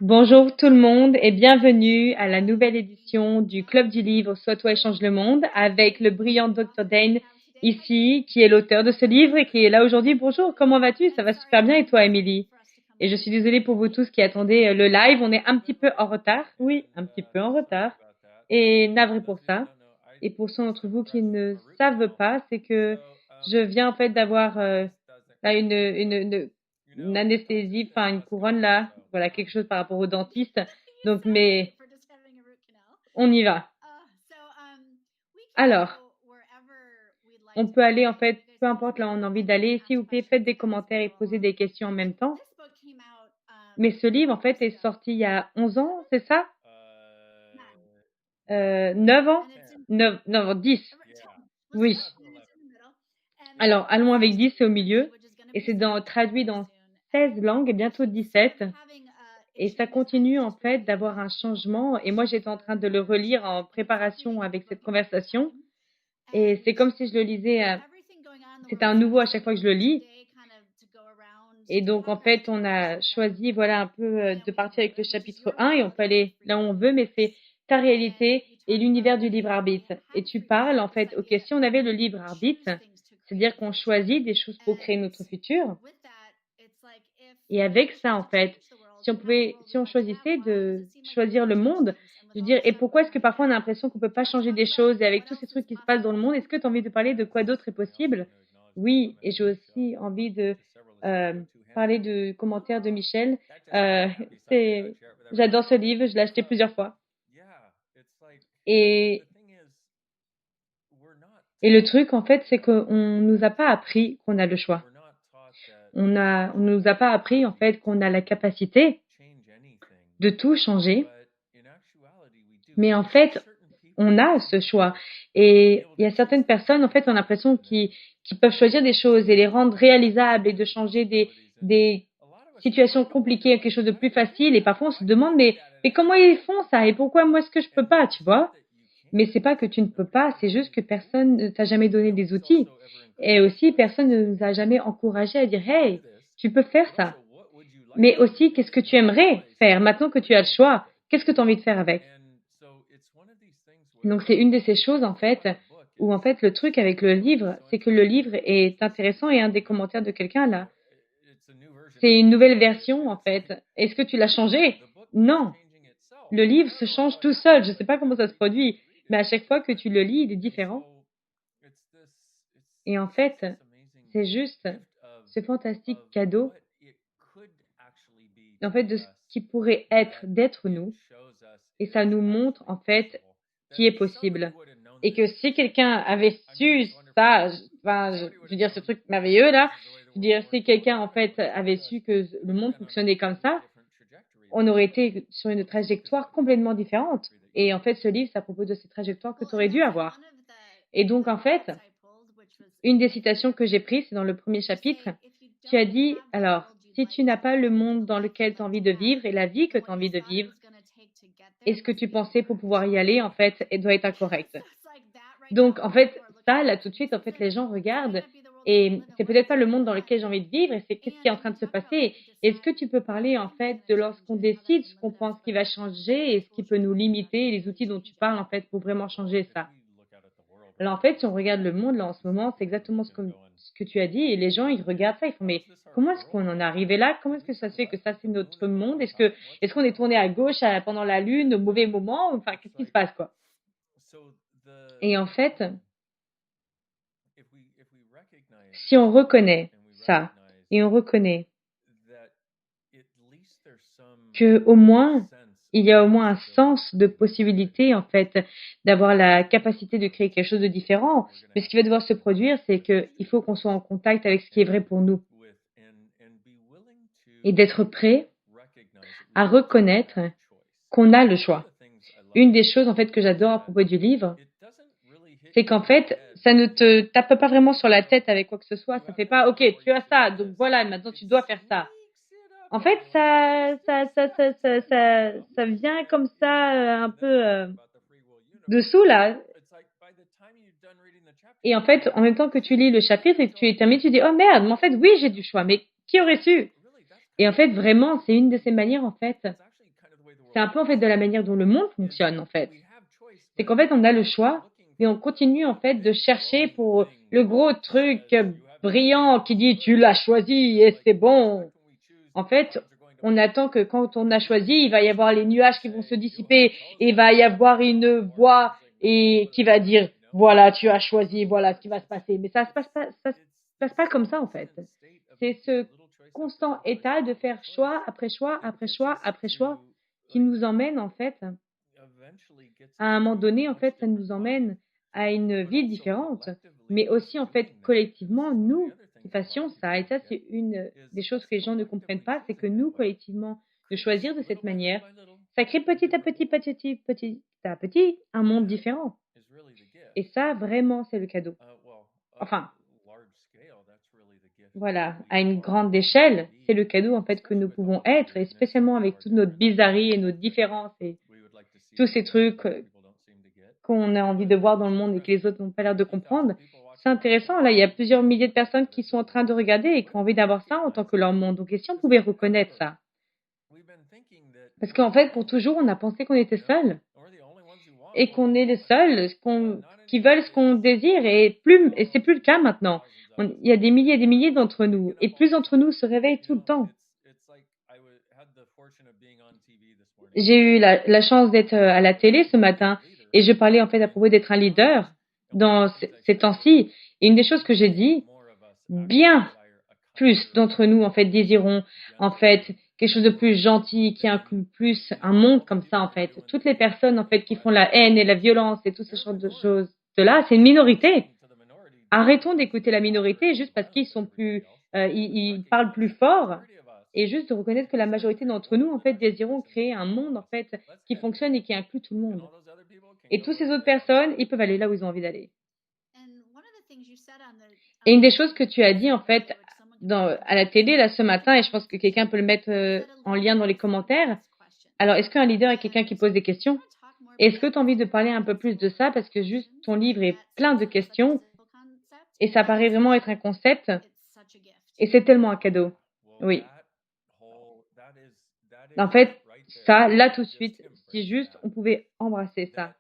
Bonjour tout le monde et bienvenue à la nouvelle édition du Club du livre Sois toi et change le monde avec le brillant Dr. Dane ici qui est l'auteur de ce livre et qui est là aujourd'hui. Bonjour, comment vas-tu? Ça va super bien et toi, Émilie? Et je suis désolée pour vous tous qui attendez le live. On est un petit peu en retard. Oui, un petit peu en retard. Et navré pour ça. Et pour ceux d'entre vous qui ne savent pas, c'est que je viens en fait d'avoir là une anesthésie, enfin une couronne là, voilà quelque chose par rapport au dentiste. Donc, mais on y va. Alors, on peut aller en fait, peu importe là où on a envie d'aller. S'il vous plaît, faites des commentaires et posez des questions en même temps. Mais ce livre, en fait, est sorti il y a 11 ans, c'est ça? 9 ans? 9, non, 10. Oui. Alors, allons avec 10, c'est au milieu. Et c'est traduit dans 16 langues et bientôt 17. Et ça continue en fait d'avoir un changement. Et moi, j'étais en train de le relire en préparation avec cette conversation. Et c'est comme si je le lisais. C'est un nouveau à chaque fois que je le lis. Et donc, en fait, on a choisi, voilà, un peu de partir avec le chapitre 1 et on peut aller là où on veut, mais c'est ta réalité et l'univers du libre arbitre. Et tu parles, en fait, ok, si on avait le libre arbitre, c'est-à-dire qu'on choisit des choses pour créer notre futur. Et avec ça, en fait, si on choisissait de choisir le monde, je veux dire, et pourquoi est-ce que parfois on a l'impression qu'on peut pas changer des choses et avec tous ces trucs qui se passent dans le monde, est-ce que tu as envie de parler de quoi d'autre est possible? Oui, et j'ai aussi envie de euh, parler du commentaire de Michel. Euh, c'est, j'adore ce livre, je l'ai acheté plusieurs fois. Et, et le truc, en fait, c'est qu'on nous a pas appris qu'on a le choix. On nous a pas appris, en fait, qu'on a la capacité de tout changer. Mais en fait, on a ce choix. Et il y a certaines personnes, en fait, on a l'impression qu'ils peuvent choisir des choses et les rendre réalisables et de changer des situations compliquées à quelque chose de plus facile. Et parfois, on se demande, mais comment ils font ça? Et pourquoi moi, est-ce que je peux pas, tu vois? Mais c'est pas que tu ne peux pas, c'est juste que personne ne t'a jamais donné des outils. Et aussi, personne ne nous a jamais encouragé à dire, hey, tu peux faire ça. Mais aussi, qu'est-ce que tu aimerais faire maintenant que tu as le choix? Qu'est-ce que tu as envie de faire avec? Donc c'est une de ces choses en fait où en fait le truc avec le livre, c'est que le livre est intéressant et un des commentaires de quelqu'un là, c'est une nouvelle version en fait. Est-ce que tu l'as changé? Non. Le livre se change tout seul. Je sais pas comment ça se produit, mais à chaque fois que tu le lis, il est différent. Et en fait, c'est juste ce fantastique cadeau en fait de ce qui pourrait être d'être nous et ça nous montre en fait qui est possible. Et que si quelqu'un avait su ça, je veux dire ce truc merveilleux là, je veux dire si quelqu'un en fait avait su que le monde fonctionnait comme ça, on aurait été sur une trajectoire complètement différente. Et en fait, ce livre, ça propose de ces trajectoires que tu aurais dû avoir. Et donc, en fait, une des citations que j'ai prises, c'est dans le premier chapitre. Tu as dit, alors, si tu n'as pas le monde dans lequel tu as envie de vivre et la vie que tu as envie de vivre, est-ce que tu pensais pour pouvoir y aller, en fait, elle doit être incorrecte. Donc, en fait, ça, là, tout de suite, en fait, les gens regardent et c'est peut-être pas le monde dans lequel j'ai envie de vivre et c'est qu'est-ce qui est en train de se passer. Est-ce que tu peux parler, en fait, de lorsqu'on décide ce qu'on pense qui va changer et ce qui peut nous limiter et les outils dont tu parles, en fait, pour vraiment changer ça? Alors, en fait, si on regarde le monde, là, en ce moment, c'est exactement ce que tu as dit et les gens, ils regardent ça, ils font, mais comment est-ce qu'on en est arrivé là? Comment est-ce que ça se fait que ça, c'est notre monde? Est-ce qu'on est tourné à gauche pendant la lune au mauvais moment? Enfin, qu'est-ce qui se passe, quoi? Et en fait, si on reconnaît ça et on reconnaît que au moins il y a au moins un sens de possibilité en fait d'avoir la capacité de créer quelque chose de différent. Mais ce qui va devoir se produire, c'est qu'il faut qu'on soit en contact avec ce qui est vrai pour nous et d'être prêt à reconnaître qu'on a le choix. Une des choses en fait que j'adore à propos du livre, c'est qu'en fait, ça ne te tape pas vraiment sur la tête avec quoi que ce soit. Ça fait pas, ok, tu as ça, donc voilà, maintenant tu dois faire ça. En fait, ça vient comme ça, un peu dessous là. Et en fait, en même temps que tu lis le chapitre et que tu es terminé, tu dis, oh merde, mais en fait, oui, j'ai du choix. Mais qui aurait su? Et en fait, vraiment, c'est une de ces manières, en fait, c'est un peu, en fait, de la manière dont le monde fonctionne, en fait. C'est qu'en fait, on a le choix, mais on continue, en fait, de chercher pour le gros truc brillant qui dit: «Tu l'as choisi et c'est bon». En fait, on attend que quand on a choisi, il va y avoir les nuages qui vont se dissiper et il va y avoir une voix et qui va dire: «Voilà, tu as choisi, voilà ce qui va se passer». Mais ça se passe pas comme ça, en fait. C'est ce constant état de faire choix après choix, après choix, après choix qui nous emmène, en fait, à un moment donné, en fait, ça nous emmène à une vie différente, mais aussi, en fait, collectivement, nous qui fassions ça. Et ça, c'est une des choses que les gens ne comprennent pas, c'est que nous, collectivement, de choisir de cette manière, ça crée petit à petit, petit à petit, un monde différent. Et ça, vraiment, c'est le cadeau. Enfin, voilà, à une grande échelle, c'est le cadeau, en fait, que nous pouvons être, et spécialement avec toute notre bizarrerie et nos différences et tous ces trucs qu'on a envie de voir dans le monde et que les autres n'ont pas l'air de comprendre. C'est intéressant, là, il y a plusieurs milliers de personnes qui sont en train de regarder et qui ont envie d'avoir ça en tant que leur monde. Donc, et si on pouvait reconnaître ça? Parce qu'en fait, pour toujours, on a pensé qu'on était seuls et qu'on est les seuls qui veulent ce qu'on désire et c'est plus le cas maintenant. Il y a des milliers et des milliers d'entre nous et plus d'entre nous se réveillent tout le temps. J'ai eu la chance d'être à la télé ce matin et je parlais en fait à propos d'être un leader dans ces temps-ci. Et une des choses que j'ai dit, bien plus d'entre nous en fait désirons en fait quelque chose de plus gentil qui inclut plus un monde comme ça en fait. Toutes les personnes en fait qui font la haine et la violence et toutes ces sortes de choses de là, c'est une minorité. Arrêtons d'écouter la minorité juste parce qu'ils sont plus, ils parlent plus fort et juste de reconnaître que la majorité d'entre nous, en fait, désirons créer un monde, en fait, qui fonctionne et qui inclut tout le monde. Et toutes ces autres personnes, ils peuvent aller là où ils ont envie d'aller. Et une des choses que tu as dit, en fait, à la télé, là, ce matin, et je pense que quelqu'un peut le mettre en lien dans les commentaires. Alors, est-ce qu'un leader est quelqu'un qui pose des questions? Est-ce que tu as envie de parler un peu plus de ça? Parce que juste ton livre est plein de questions et ça paraît vraiment être un concept et c'est tellement un cadeau. Oui. En fait, ça, là tout de suite, si juste on pouvait embrasser ça,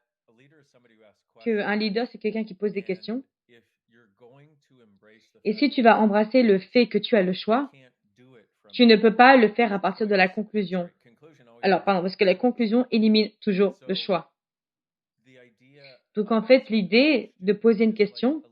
qu'un leader, c'est quelqu'un qui pose des questions. Et si tu vas embrasser le fait que tu as le choix, tu ne peux pas le faire à partir de la conclusion. Alors, pardon, parce que la conclusion élimine toujours le choix. Donc, en fait, l'idée de poser une question,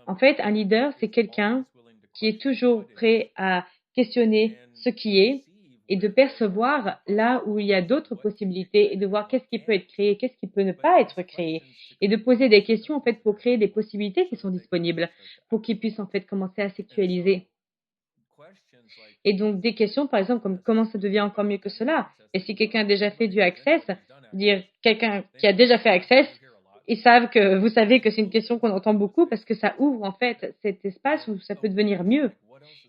en fait, un leader, c'est quelqu'un qui est toujours prêt à questionner ce qui est et de percevoir là où il y a d'autres possibilités et de voir qu'est-ce qui peut être créé, qu'est-ce qui peut ne pas être créé et de poser des questions en fait pour créer des possibilités qui sont disponibles pour qu'ils puissent en fait commencer à s'actualiser. Et donc des questions par exemple comme comment ça devient encore mieux que cela? Et si quelqu'un a déjà fait du Access, dire quelqu'un qui a déjà fait Access, ils savent que vous savez que c'est une question qu'on entend beaucoup parce que ça ouvre en fait cet espace où ça peut devenir mieux.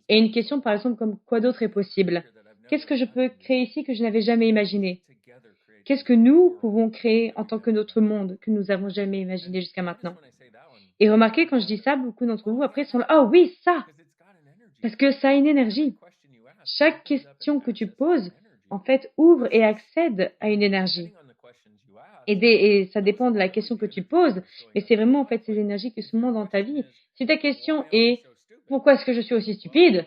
Et une question par exemple comme quoi d'autre est possible? Qu'est-ce que je peux créer ici que je n'avais jamais imaginé? Qu'est-ce que nous pouvons créer en tant que notre monde que nous n'avons jamais imaginé jusqu'à maintenant? Et remarquez, quand je dis ça, beaucoup d'entre vous après sont là, oh oui, ça! Parce que ça a une énergie. Chaque question que tu poses, en fait, ouvre et accède à une énergie. Et ça dépend de la question que tu poses, mais c'est vraiment en fait ces énergies qui se montrent dans ta vie. Si ta question est pourquoi est-ce que je suis aussi stupide?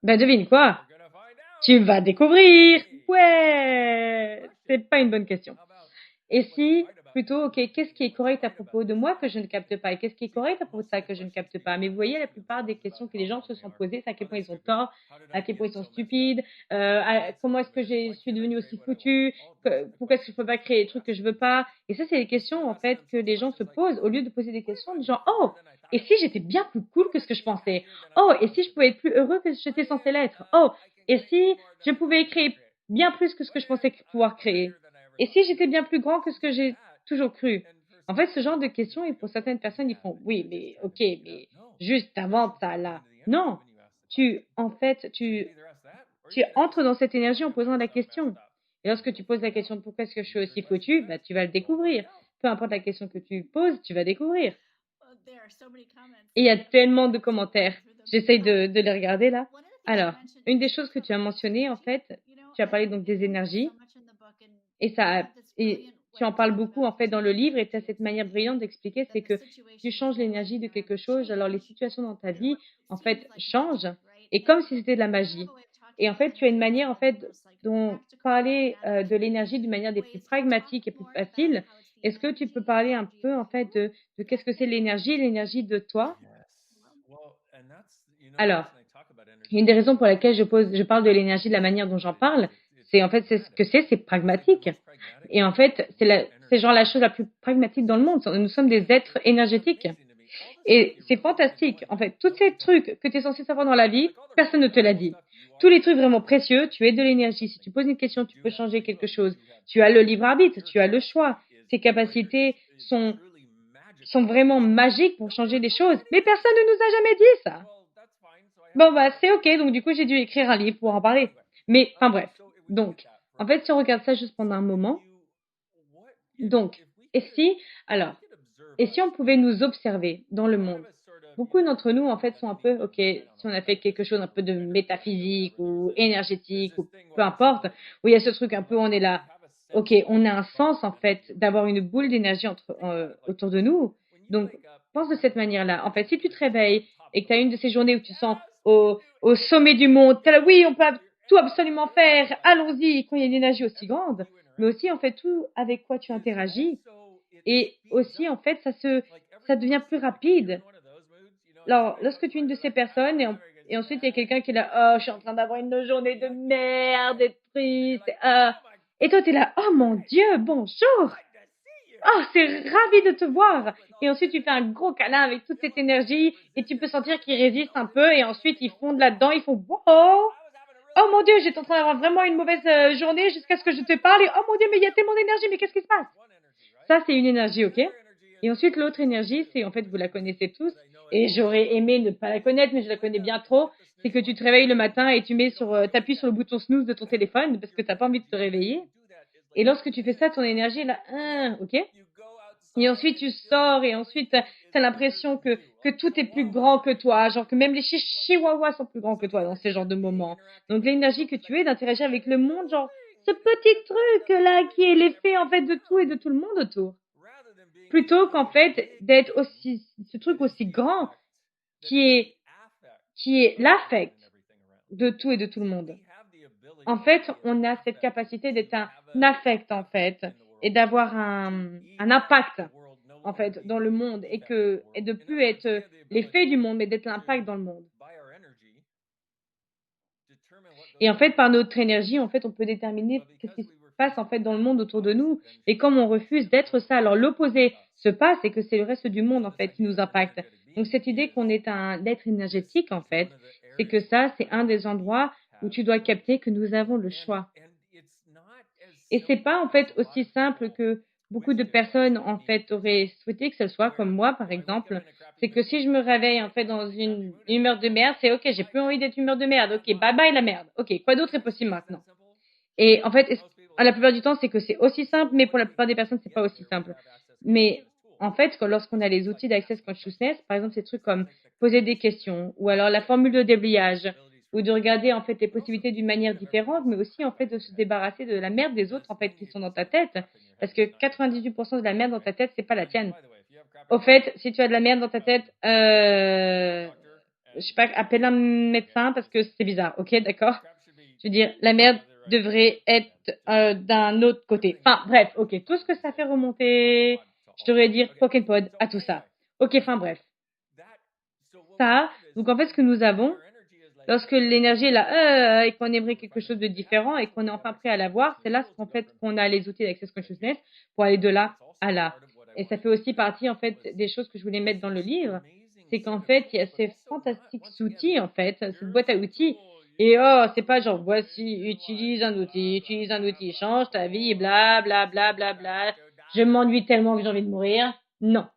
Ben devine quoi? Tu vas découvrir. Ouais, c'est pas une bonne question. Et si, plutôt, OK, qu'est-ce qui est correct à propos de moi que je ne capte pas? Et qu'est-ce qui est correct à propos de ça que je ne capte pas? Mais vous voyez, la plupart des questions que les gens se sont posées, c'est à quel point ils ont tort, à quel point ils sont stupides, comment est-ce que je suis devenue aussi foutue, pourquoi est-ce que je peux pas créer des trucs que je veux pas? Et ça, c'est des questions, en fait, que les gens se posent au lieu de poser des questions du genre, oh, et si j'étais bien plus cool que ce que je pensais? Oh, et si je pouvais être plus heureux que j'étais censé l'être? Oh, et si je pouvais créer bien plus que ce que je pensais pouvoir créer? Et si j'étais bien plus grand que ce que j'ai toujours cru? En fait, ce genre de questions, et pour certaines personnes, ils font: «Oui, mais OK, mais juste t'inventes ça là». Non, en fait, tu entres dans cette énergie en posant la question. Et lorsque tu poses la question de «Pourquoi est-ce que je suis aussi foutu?» bah, tu vas le découvrir. Peu importe la question que tu poses, tu vas découvrir. Et il y a tellement de commentaires. J'essaye de les regarder là. Alors, une des choses que tu as mentionnées, en fait, tu as parlé donc des énergies et tu en parles beaucoup, en fait, dans le livre et tu as cette manière brillante d'expliquer, c'est que tu changes l'énergie de quelque chose, alors les situations dans ta vie, en fait, changent et comme si c'était de la magie et en fait, tu as une manière, en fait, dont parler, de l'énergie d'une manière des plus pragmatiques et plus facile. Est-ce que tu peux parler un peu, en fait, de qu'est-ce que c'est l'énergie de toi? Alors, une des raisons pour laquelle je parle de l'énergie de la manière dont j'en parle, c'est en fait, c'est ce que c'est pragmatique. Et en fait, c'est genre la chose la plus pragmatique dans le monde. Nous sommes des êtres énergétiques. Et c'est fantastique. En fait, tous ces trucs que tu es censé savoir dans la vie, personne ne te l'a dit. Tous les trucs vraiment précieux, tu es de l'énergie. Si tu poses une question, tu peux changer quelque chose. Tu as le libre arbitre, tu as le choix. Tes capacités sont vraiment magiques pour changer des choses. Mais personne ne nous a jamais dit ça. Bon, bah, c'est OK. Donc, du coup, j'ai dû écrire un livre pour en parler. Mais, enfin, bref. Donc, en fait, si on regarde ça juste pendant un moment, donc, et si, alors, et si on pouvait nous observer dans le monde? Beaucoup d'entre nous, en fait, sont un peu, OK, si on a fait quelque chose un peu de métaphysique ou énergétique ou peu importe, où il y a ce truc un peu, on est là, OK, on a un sens, en fait, d'avoir une boule d'énergie autour de nous. Donc, pense de cette manière-là. En fait, si tu te réveilles et que tu as une de ces journées où tu sens au sommet du monde, tu là, oui, on peut tout absolument faire, allons-y, quand il y a une énergie aussi grande, mais aussi, en fait, tout avec quoi tu interagis. Et aussi, en fait, ça devient plus rapide. Alors, lorsque tu es une de ces personnes et ensuite il y a quelqu'un qui est là, oh, je suis en train d'avoir une journée de merde, et triste, et toi tu es là, oh mon Dieu, bonjour, oh, c'est ravi de te voir. Et ensuite tu fais un gros câlin avec toute cette énergie et tu peux sentir qu'ils résistent un peu et ensuite ils fondent là-dedans, ils font, wow, oh mon Dieu, j'étais en train d'avoir vraiment une mauvaise journée jusqu'à ce que je te parle et oh mon Dieu, mais il y a tellement d'énergie, mais qu'est-ce qui se passe? Ça, c'est une énergie, OK? Et ensuite, l'autre énergie, c'est en fait, vous la connaissez tous, et j'aurais aimé ne pas la connaître, mais je la connais bien trop. C'est que tu te réveilles le matin et t'appuies sur le bouton snooze de ton téléphone parce que t'as pas envie de te réveiller. Et lorsque tu fais ça, ton énergie est là, OK? Et ensuite, tu sors et ensuite, t'as l'impression que tout est plus grand que toi, genre que même les chihuahuas sont plus grands que toi dans ces genres de moments. Donc, l'énergie que tu es d'interagir avec le monde, genre, ce petit truc-là qui est l'effet, en fait, de tout et de tout le monde autour. Plutôt qu'en fait, d'être aussi, ce truc aussi grand qui est, qui est l'affect de tout et de tout le monde. En fait, on a cette capacité d'être un affect, en fait, et d'avoir un impact, en fait, dans le monde et de plus être l'effet du monde, mais d'être l'impact dans le monde. Et en fait, par notre énergie, en fait, on peut déterminer qu'est-ce qui se passe, en fait, dans le monde autour de nous. Et comme on refuse d'être ça, alors l'opposé se passe et que c'est le reste du monde, en fait, qui nous impacte. Donc, cette idée qu'on est un être énergétique, en fait, c'est que ça, c'est un des endroits où tu dois capter que nous avons le choix. Et c'est pas, en fait, aussi simple que beaucoup de personnes, en fait, auraient souhaité que ce soit comme moi, par exemple. C'est que si je me réveille, en fait, dans une humeur de merde, c'est OK, j'ai plus envie d'être humeur de merde. OK, bye bye la merde. OK, quoi d'autre est possible maintenant? Et en fait, la plupart du temps, c'est que c'est aussi simple, mais pour la plupart des personnes, c'est pas aussi simple. Mais en fait, lorsqu'on a les outils d'Access Consciousness, par exemple, ces trucs comme poser des questions, ou alors la formule de déblaiage, ou de regarder en fait les possibilités d'une manière différente, mais aussi en fait de se débarrasser de la merde des autres en fait qui sont dans ta tête, parce que 98% de la merde dans ta tête, c'est pas la tienne. Au fait, si tu as de la merde dans ta tête, je sais pas, appelle un médecin parce que c'est bizarre, ok, d'accord? Je veux dire, la merde devrait être d'un autre côté. Enfin, bref, ok, tout ce que ça fait remonter, je devrais dire pocket pod à tout ça. Ok, enfin bref. Ça, donc en fait, ce que nous avons, lorsque l'énergie est là et qu'on aimerait quelque chose de différent et qu'on est enfin prêt à l'avoir, c'est là qu'en fait qu'on a les outils d'Access Consciousness pour aller de là à là. Et ça fait aussi partie en fait des choses que je voulais mettre dans le livre, c'est qu'en fait il y a ces fantastiques outils en fait, cette boîte à outils. Et oh, c'est pas genre voici, utilise un outil, change ta vie, bla bla bla bla bla. Je m'ennuie tellement que j'ai envie de mourir. Non,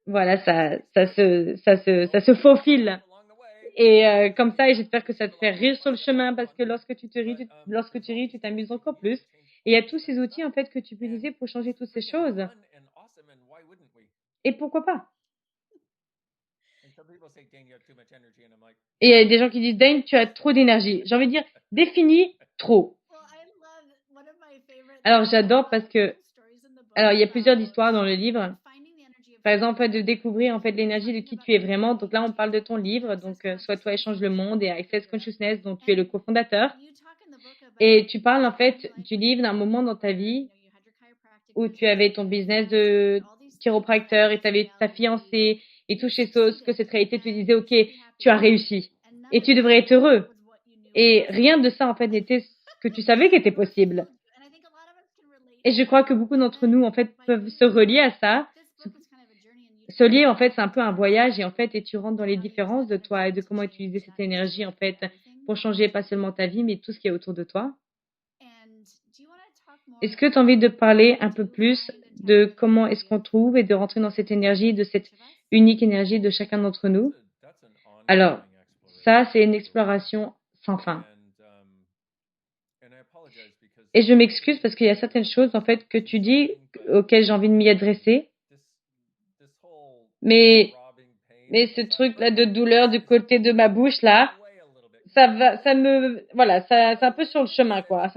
voilà, ça se faufile. Et comme ça, et j'espère que ça te fait rire sur le chemin parce que lorsque tu ris, tu t'amuses encore plus. Et il y a tous ces outils en fait que tu peux utiliser pour changer toutes ces choses. Et pourquoi pas? Et il y a des gens qui disent, Dane, tu as trop d'énergie. J'ai envie de dire, définis trop. Alors, j'adore parce que, alors, il y a plusieurs histoires dans le livre. Par exemple, en fait, de découvrir en fait l'énergie de qui tu es vraiment. Donc là, on parle de ton livre, donc Soit toi échange le monde et Access Consciousness, dont tu es le cofondateur. Et tu parles en fait du livre d'un moment dans ta vie où tu avais ton business de chiropracteur et tu avais ta fiancée et tout chez Sauce, que cette réalité te disait, OK, tu as réussi et tu devrais être heureux. Et rien de ça, en fait, n'était ce que tu savais qui était possible. Et je crois que beaucoup d'entre nous, en fait, peuvent se relier à ça. Ce livre, en fait, c'est un peu un voyage et tu rentres dans les différences de toi et de comment utiliser cette énergie, en fait, pour changer pas seulement ta vie, mais tout ce qui est autour de toi. Est-ce que tu as envie de parler un peu plus de comment est-ce qu'on trouve et de rentrer dans cette énergie, de cette unique énergie de chacun d'entre nous? Alors, ça, c'est une exploration sans fin. Et je m'excuse parce qu'il y a certaines choses, en fait, que tu dis auxquelles j'ai envie de m'y adresser. Mais ce truc-là de douleur du côté de ma bouche, là, voilà, c'est un peu sur le chemin, quoi.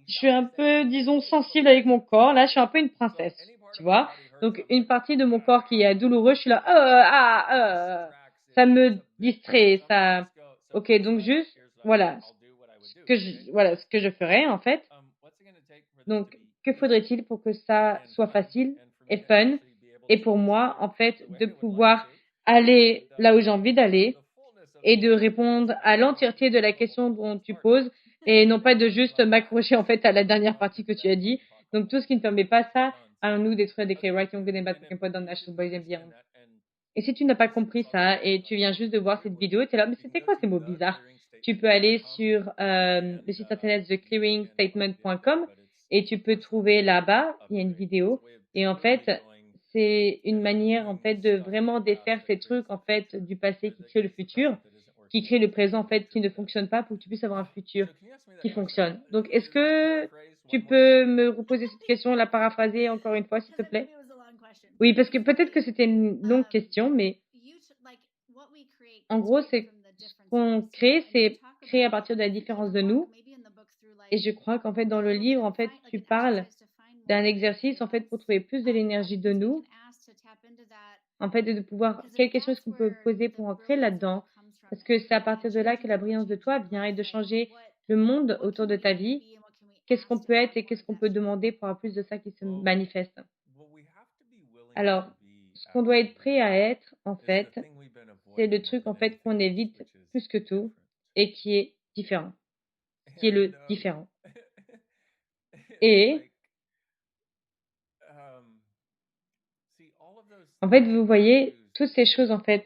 Je suis un peu, disons, sensible avec mon corps. Là, je suis un peu une princesse, tu vois. Donc, une partie de mon corps qui est douloureux, je suis là, ça me distrait, ça. Ok, donc juste, voilà, ce que je ferais, en fait. Donc, que faudrait-il pour que ça soit facile et fun? Et pour moi, en fait, de pouvoir aller là où j'ai envie d'aller et de répondre à l'entièreté de la question dont tu poses et non pas de juste m'accrocher en fait à la dernière partie que tu as dit. Donc tout ce qui ne permet pas ça à nous d'être des writing good and bad Pokémon dans National Boys and Beyond. Et si tu n'as pas compris ça et tu viens juste de voir cette vidéo, tu es là, mais c'était quoi ces mots bizarres? Tu peux aller sur le site internet theclearingstatement.com et tu peux trouver là-bas, il y a une vidéo. Et en fait, c'est une manière en fait de vraiment défaire ces trucs en fait du passé qui crée le futur, qui crée le présent en fait qui ne fonctionne pas pour que tu puisses avoir un futur qui fonctionne. Donc, est-ce que tu peux me reposer cette question, la paraphraser encore une fois, s'il te plaît? Oui, parce que peut-être que c'était une longue question, mais en gros, c'est ce qu'on crée, c'est créé à partir de la différence de nous. Et je crois qu'en fait, dans le livre, en fait, tu parles d'un exercice, en fait, pour trouver plus de l'énergie de nous, en fait, et de pouvoir, quelle question est-ce qu'on peut poser pour entrer là-dedans? Parce que c'est à partir de là que la brillance de toi vient et de changer le monde autour de ta vie. Qu'est-ce qu'on peut être et qu'est-ce qu'on peut demander pour avoir plus de ça qui se manifeste? Alors, ce qu'on doit être prêt à être, en fait, c'est le truc, en fait, qu'on évite plus que tout et qui est différent, qui est le différent. Et en fait, vous voyez, toutes ces choses, en fait,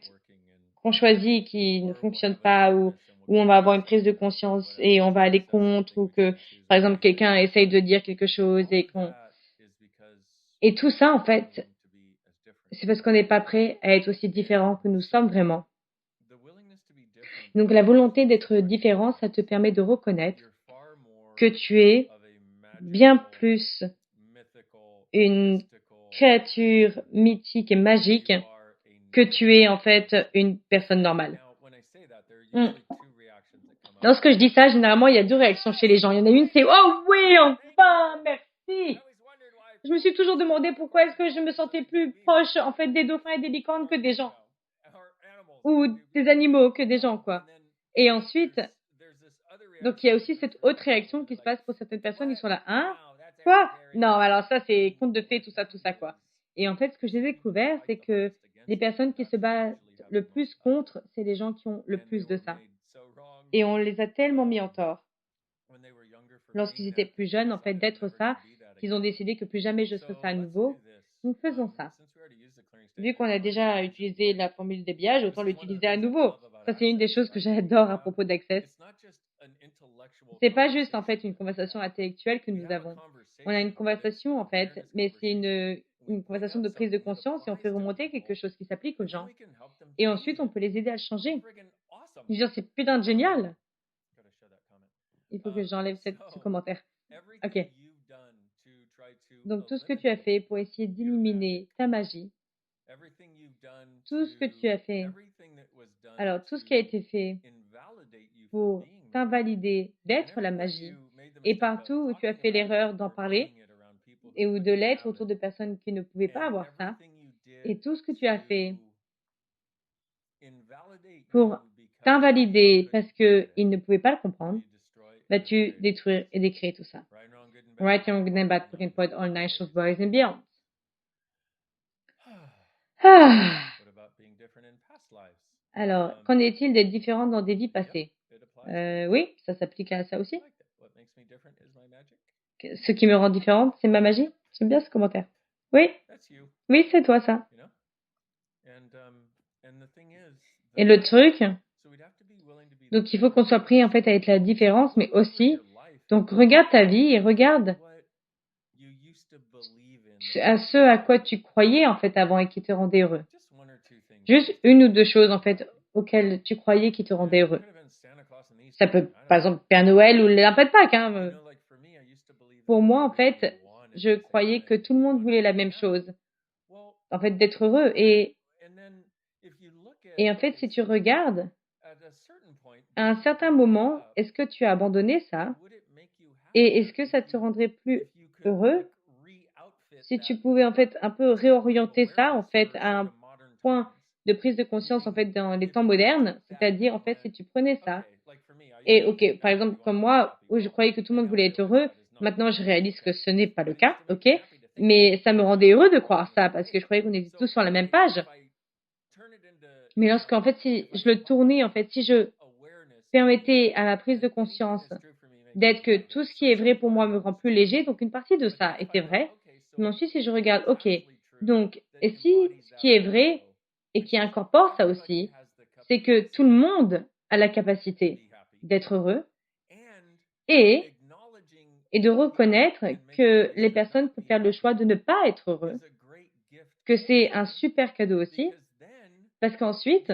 qu'on choisit qui ne fonctionnent pas ou où on va avoir une prise de conscience et on va aller contre ou que, par exemple, quelqu'un essaye de dire quelque chose et tout ça, en fait, c'est parce qu'on n'est pas prêt à être aussi différent que nous sommes vraiment. Donc, la volonté d'être différent, ça te permet de reconnaître que tu es bien plus une créature mythique et magique que tu es en fait une personne normale. Lorsque je dis ça, généralement, il y a deux réactions chez les gens. Il y en a une, c'est «Oh oui, enfin, merci!» Je me suis toujours demandé pourquoi est-ce que je me sentais plus proche en fait des dauphins et des licornes que des gens ou des animaux que des gens, quoi. Et ensuite, donc il y a aussi cette autre réaction qui se passe pour certaines personnes, ils sont là: «Hein? Quoi? Non, alors ça c'est conte de fées, tout ça, quoi». Et en fait, ce que j'ai découvert, c'est que les personnes qui se battent le plus contre, c'est les gens qui ont le plus de ça. Et on les a tellement mis en tort lorsqu'ils étaient plus jeunes, en fait, d'être ça, qu'ils ont décidé que plus jamais je serai ça à nouveau. Donc faisons ça. Vu qu'on a déjà utilisé la formule d'habillage, autant l'utiliser à nouveau. Ça, c'est une des choses que j'adore à propos d'Access. C'est pas juste en fait une conversation intellectuelle que nous avons. On a une conversation en fait, mais c'est une conversation de prise de conscience et on fait remonter quelque chose qui s'applique aux gens. Et ensuite, on peut les aider à le changer. Je veux dire, c'est putain de génial. Il faut que j'enlève ce commentaire. Ok. Donc, tout ce que tu as fait pour essayer d'éliminer ta magie, tout ce que tu as fait Alors, tout ce qui a été fait pour t'invalider d'être la magie, et partout où tu as fait l'erreur d'en parler, et ou de l'être autour de personnes qui ne pouvaient pas avoir ça, et tout ce que tu as fait pour t'invalider parce qu'ils ne pouvaient pas le comprendre, vas-tu détruire et décréer tout ça. Right, young and bad looking point all night of boys and beyond. Ah. Alors, qu'en est-il d'être différent dans des vies passées? Oui, ça s'applique à ça aussi. Ce qui me rend différente, c'est ma magie. J'aime bien ce commentaire. Oui, oui, c'est toi ça. Et le truc, donc il faut qu'on soit pris en fait avec la différence, mais aussi, donc regarde ta vie et regarde à ce à quoi tu croyais en fait avant et qui te rendait heureux. Juste une ou deux choses en fait auxquelles tu croyais qui te rendaient heureux. Ça peut, par exemple, Père Noël ou les lampes de Pâques. Hein. Pour moi, en fait, je croyais que tout le monde voulait la même chose. En fait, d'être heureux. Et en fait, si tu regardes, à un certain moment, est-ce que tu as abandonné ça? Et est-ce que ça te rendrait plus heureux si tu pouvais en fait un peu réorienter ça en fait à un point de prise de conscience en fait dans les temps modernes, c'est-à-dire en fait si tu prenais ça et ok, par exemple comme moi où je croyais que tout le monde voulait être heureux, maintenant je réalise que ce n'est pas le cas, ok, mais ça me rendait heureux de croire ça parce que je croyais qu'on était tous sur la même page. Mais lorsqu'en fait si je le tournais en fait, si je permettais à ma prise de conscience d'être que tout ce qui est vrai pour moi me rend plus léger, donc une partie de ça était vrai. Mais ensuite, si je regarde, ok, donc, et si ce qui est vrai et qui incorpore ça aussi, c'est que tout le monde a la capacité d'être heureux et de reconnaître que les personnes peuvent faire le choix de ne pas être heureux, que c'est un super cadeau aussi, parce qu'ensuite,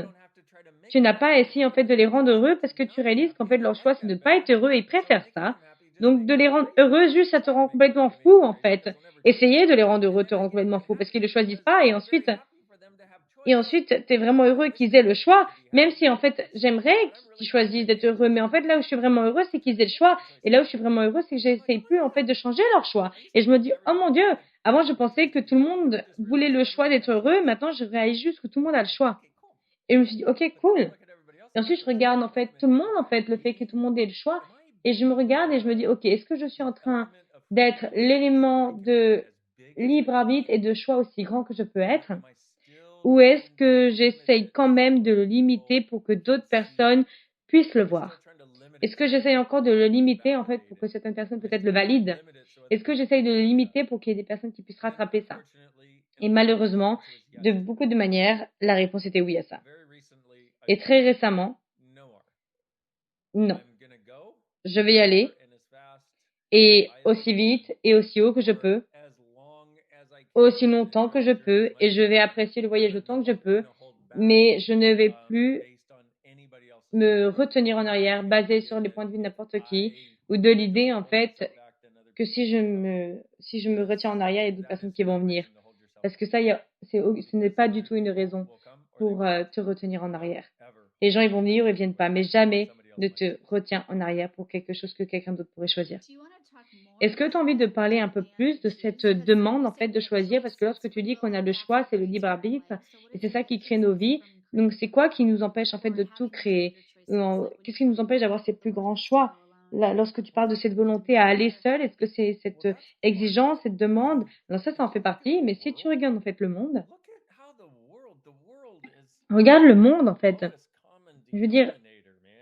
tu n'as pas à essayer en fait de les rendre heureux parce que tu réalises qu'en fait leur choix c'est de ne pas être heureux et ils préfèrent ça. Donc de les rendre heureux juste ça te rend complètement fou en fait. Essayer de les rendre heureux te rend complètement fou parce qu'ils ne choisissent pas et ensuite t'es vraiment heureux qu'ils aient le choix, même si en fait j'aimerais qu'ils choisissent d'être heureux, mais en fait là où je suis vraiment heureux c'est qu'ils aient le choix et là où je suis vraiment heureux c'est que j'essaye plus en fait de changer leur choix et je me dis oh mon Dieu, avant je pensais que tout le monde voulait le choix d'être heureux, maintenant je réalise juste que tout le monde a le choix. Et je me suis dit, ok, cool. Et ensuite, je regarde en fait tout le monde, en fait, le fait que tout le monde ait le choix. Et je me regarde et je me dis, ok, est-ce que je suis en train d'être l'élément de libre arbitre et de choix aussi grand que je peux être? Ou est-ce que j'essaye quand même de le limiter pour que d'autres personnes puissent le voir? Est-ce que j'essaye encore de le limiter, en fait, pour que certaines personnes peut-être le valident? Est-ce que j'essaye de le limiter pour qu'il y ait des personnes qui puissent rattraper ça? Et malheureusement, de beaucoup de manières, la réponse était oui à ça. Et très récemment, non. Je vais y aller et aussi vite et aussi haut que je peux, aussi longtemps que je peux et je vais apprécier le voyage autant que je peux, mais je ne vais plus me retenir en arrière basé sur les points de vue de n'importe qui ou de l'idée en fait que si je me retiens en arrière, il y a d'autres personnes qui vont venir. Parce que ça, ce n'est pas du tout une raison pour te retenir en arrière. Les gens, ils vont venir ou ils viennent pas, mais jamais ne te retiens en arrière pour quelque chose que quelqu'un d'autre pourrait choisir. Est-ce que tu as envie de parler un peu plus de cette demande, en fait, de choisir? Parce que lorsque tu dis qu'on a le choix, c'est le libre arbitre, et c'est ça qui crée nos vies. Donc, c'est quoi qui nous empêche, en fait, de tout créer? Qu'est-ce qui nous empêche d'avoir ces plus grands choix? Là, lorsque tu parles de cette volonté à aller seul, est-ce que c'est cette exigence, cette demande? Alors ça en fait partie, mais si tu regardes, en fait, le monde, regarde le monde, en fait. Je veux dire,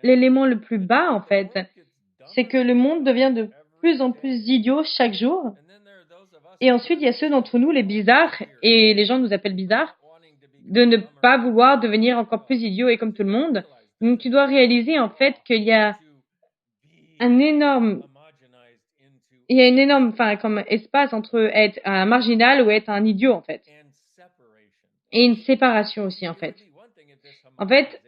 l'élément le plus bas, en fait, c'est que le monde devient de plus en plus idiot chaque jour. Et ensuite, il y a ceux d'entre nous, les bizarres, et les gens nous appellent bizarres, de ne pas vouloir devenir encore plus idiots et comme tout le monde. Donc, tu dois réaliser, en fait, qu'il y a un énorme comme espace entre être un marginal ou être un idiot, en fait. Et une séparation aussi, en fait. En fait,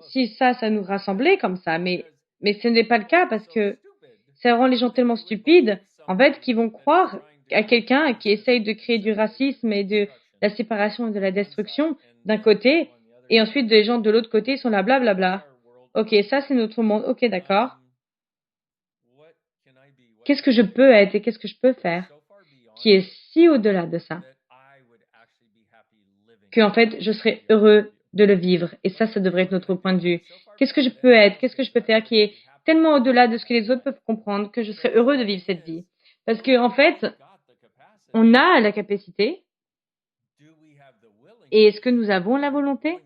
si ça nous rassemblait comme ça, mais ce n'est pas le cas parce que ça rend les gens tellement stupides, en fait, qu'ils vont croire à quelqu'un qui essaye de créer du racisme et de la séparation et de la destruction d'un côté, Et ensuite, des gens de l'autre côté sont là, blablabla. Ok, ça c'est notre monde. Ok, d'accord. Qu'est-ce que je peux être et qu'est-ce que je peux faire qui est si au-delà de ça que en fait je serais heureux de le vivre. Et ça devrait être notre point de vue. Qu'est-ce que je peux être, qu'est-ce que je peux faire qui est tellement au-delà de ce que les autres peuvent comprendre que je serais heureux de vivre cette vie. Parce que en fait, on a la capacité. Et est-ce que nous avons la volonté?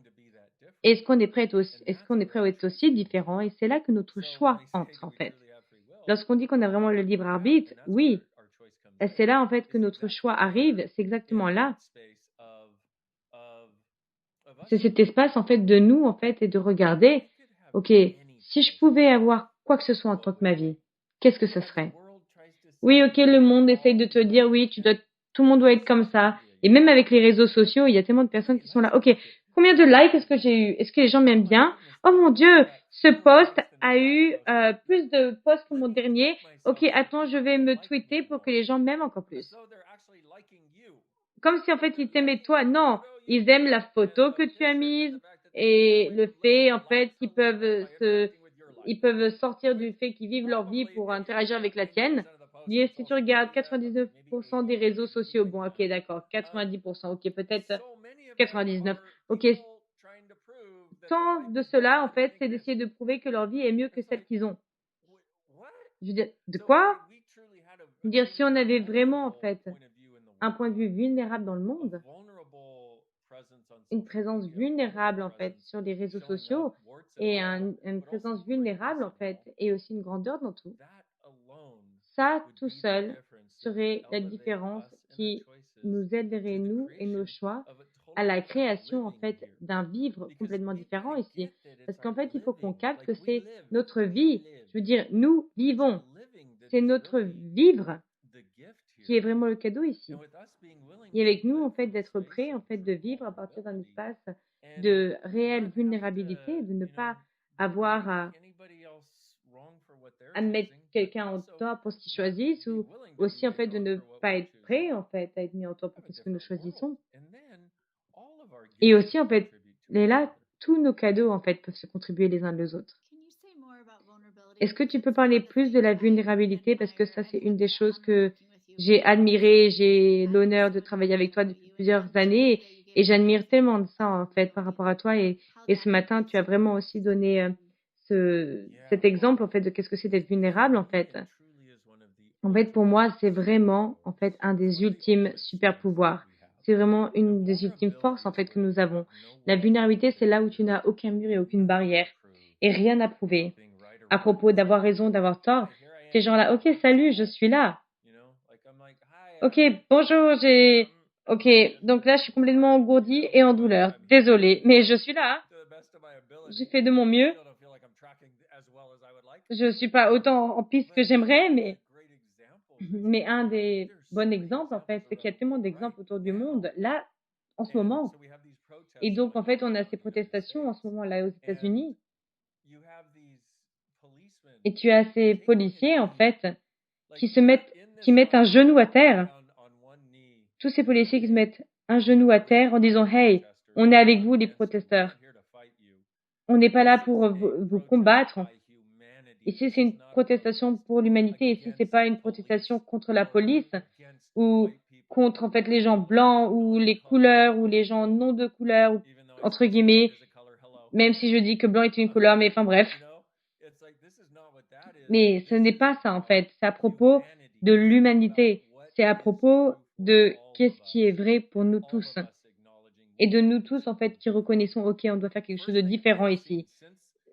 Est-ce qu'on est prêt à être aussi différent? Et c'est là que notre choix entre en fait. Lorsqu'on dit qu'on a vraiment le libre arbitre, oui, c'est là en fait que notre choix arrive. C'est exactement là. C'est cet espace en fait de nous en fait et de regarder, ok, si je pouvais avoir quoi que ce soit en tant que ma vie, qu'est-ce que ce serait? Oui, ok, le monde essaye de te dire, oui, tout le monde doit être comme ça. Et même avec les réseaux sociaux, il y a tellement de personnes qui sont là, ok, combien de likes est-ce que j'ai eu? Est-ce que les gens m'aiment bien? Oh mon Dieu, ce post a eu plus de posts que mon dernier. Ok, attends, je vais me tweeter pour que les gens m'aiment encore plus. Comme si en fait ils t'aimaient toi. Non, ils aiment la photo que tu as mise et le fait en fait ils peuvent sortir du fait qu'ils vivent leur vie pour interagir avec la tienne. Dire si tu regardes 99% des réseaux sociaux, bon ok d'accord, 90%, ok peut-être 99, ok, tant de cela en fait c'est d'essayer de prouver que leur vie est mieux que celle qu'ils ont. Je veux dire, de quoi? Je veux dire si on avait vraiment en fait un point de vue vulnérable dans le monde, une présence vulnérable en fait sur les réseaux sociaux et une présence vulnérable en fait et aussi une grandeur dans tout. Ça tout seul serait la différence qui nous aiderait nous et nos choix à la création en fait d'un vivre complètement différent ici. Parce qu'en fait, il faut qu'on capte que c'est notre vie. Je veux dire, nous vivons. C'est notre vivre qui est vraiment le cadeau ici. Et avec nous, en fait, d'être prêt, en fait, de vivre à partir d'un espace de réelle vulnérabilité, de ne pas avoir à mettre quelqu'un en tort pour ce qu'ils choisissent ou aussi, en fait, de ne pas être prêt, en fait, à être mis en tort pour ce que nous choisissons. Et aussi, en fait, là, tous nos cadeaux, en fait, peuvent se contribuer les uns les autres. Est-ce que tu peux parler plus de la vulnérabilité? Parce que ça, c'est une des choses que j'ai admiré. J'ai l'honneur de travailler avec toi depuis plusieurs années et j'admire tellement de ça, en fait, par rapport à toi. Et ce matin, tu as vraiment aussi donné cet exemple, en fait, de qu'est-ce que c'est d'être vulnérable, en fait. En fait, pour moi, c'est vraiment, en fait, un des ultimes super pouvoirs. C'est vraiment une des ultimes forces, en fait, que nous avons. La vulnérabilité, c'est là où tu n'as aucun mur et aucune barrière et rien à prouver. À propos d'avoir raison, d'avoir tort, ces gens-là, ok, salut, je suis là. Ok, bonjour, ok, donc là, je suis complètement engourdie et en douleur. Désolée, mais je suis là. J'ai fait de mon mieux. Je suis pas autant en piste que j'aimerais, mais un des bons exemples, en fait, c'est qu'il y a tellement d'exemples autour du monde, là, en ce moment. Et donc, en fait, on a ces protestations en ce moment là aux États-Unis. Et tu as ces policiers, en fait, qui mettent un genou à terre. Tous ces policiers qui se mettent un genou à terre en disant, hey, on est avec vous, les protesteurs. On n'est pas là pour vous combattre. Ici, c'est une protestation pour l'humanité. Ici, c'est pas une protestation contre la police ou contre, en fait, les gens blancs ou les couleurs ou les gens non de couleur, ou, entre guillemets, même si je dis que blanc est une couleur, mais enfin bref. Mais ce n'est pas ça, en fait. C'est à propos de l'humanité. C'est à propos de qu'est-ce qui est vrai pour nous tous. Et de nous tous, en fait, qui reconnaissons, OK, on doit faire quelque chose de différent ici.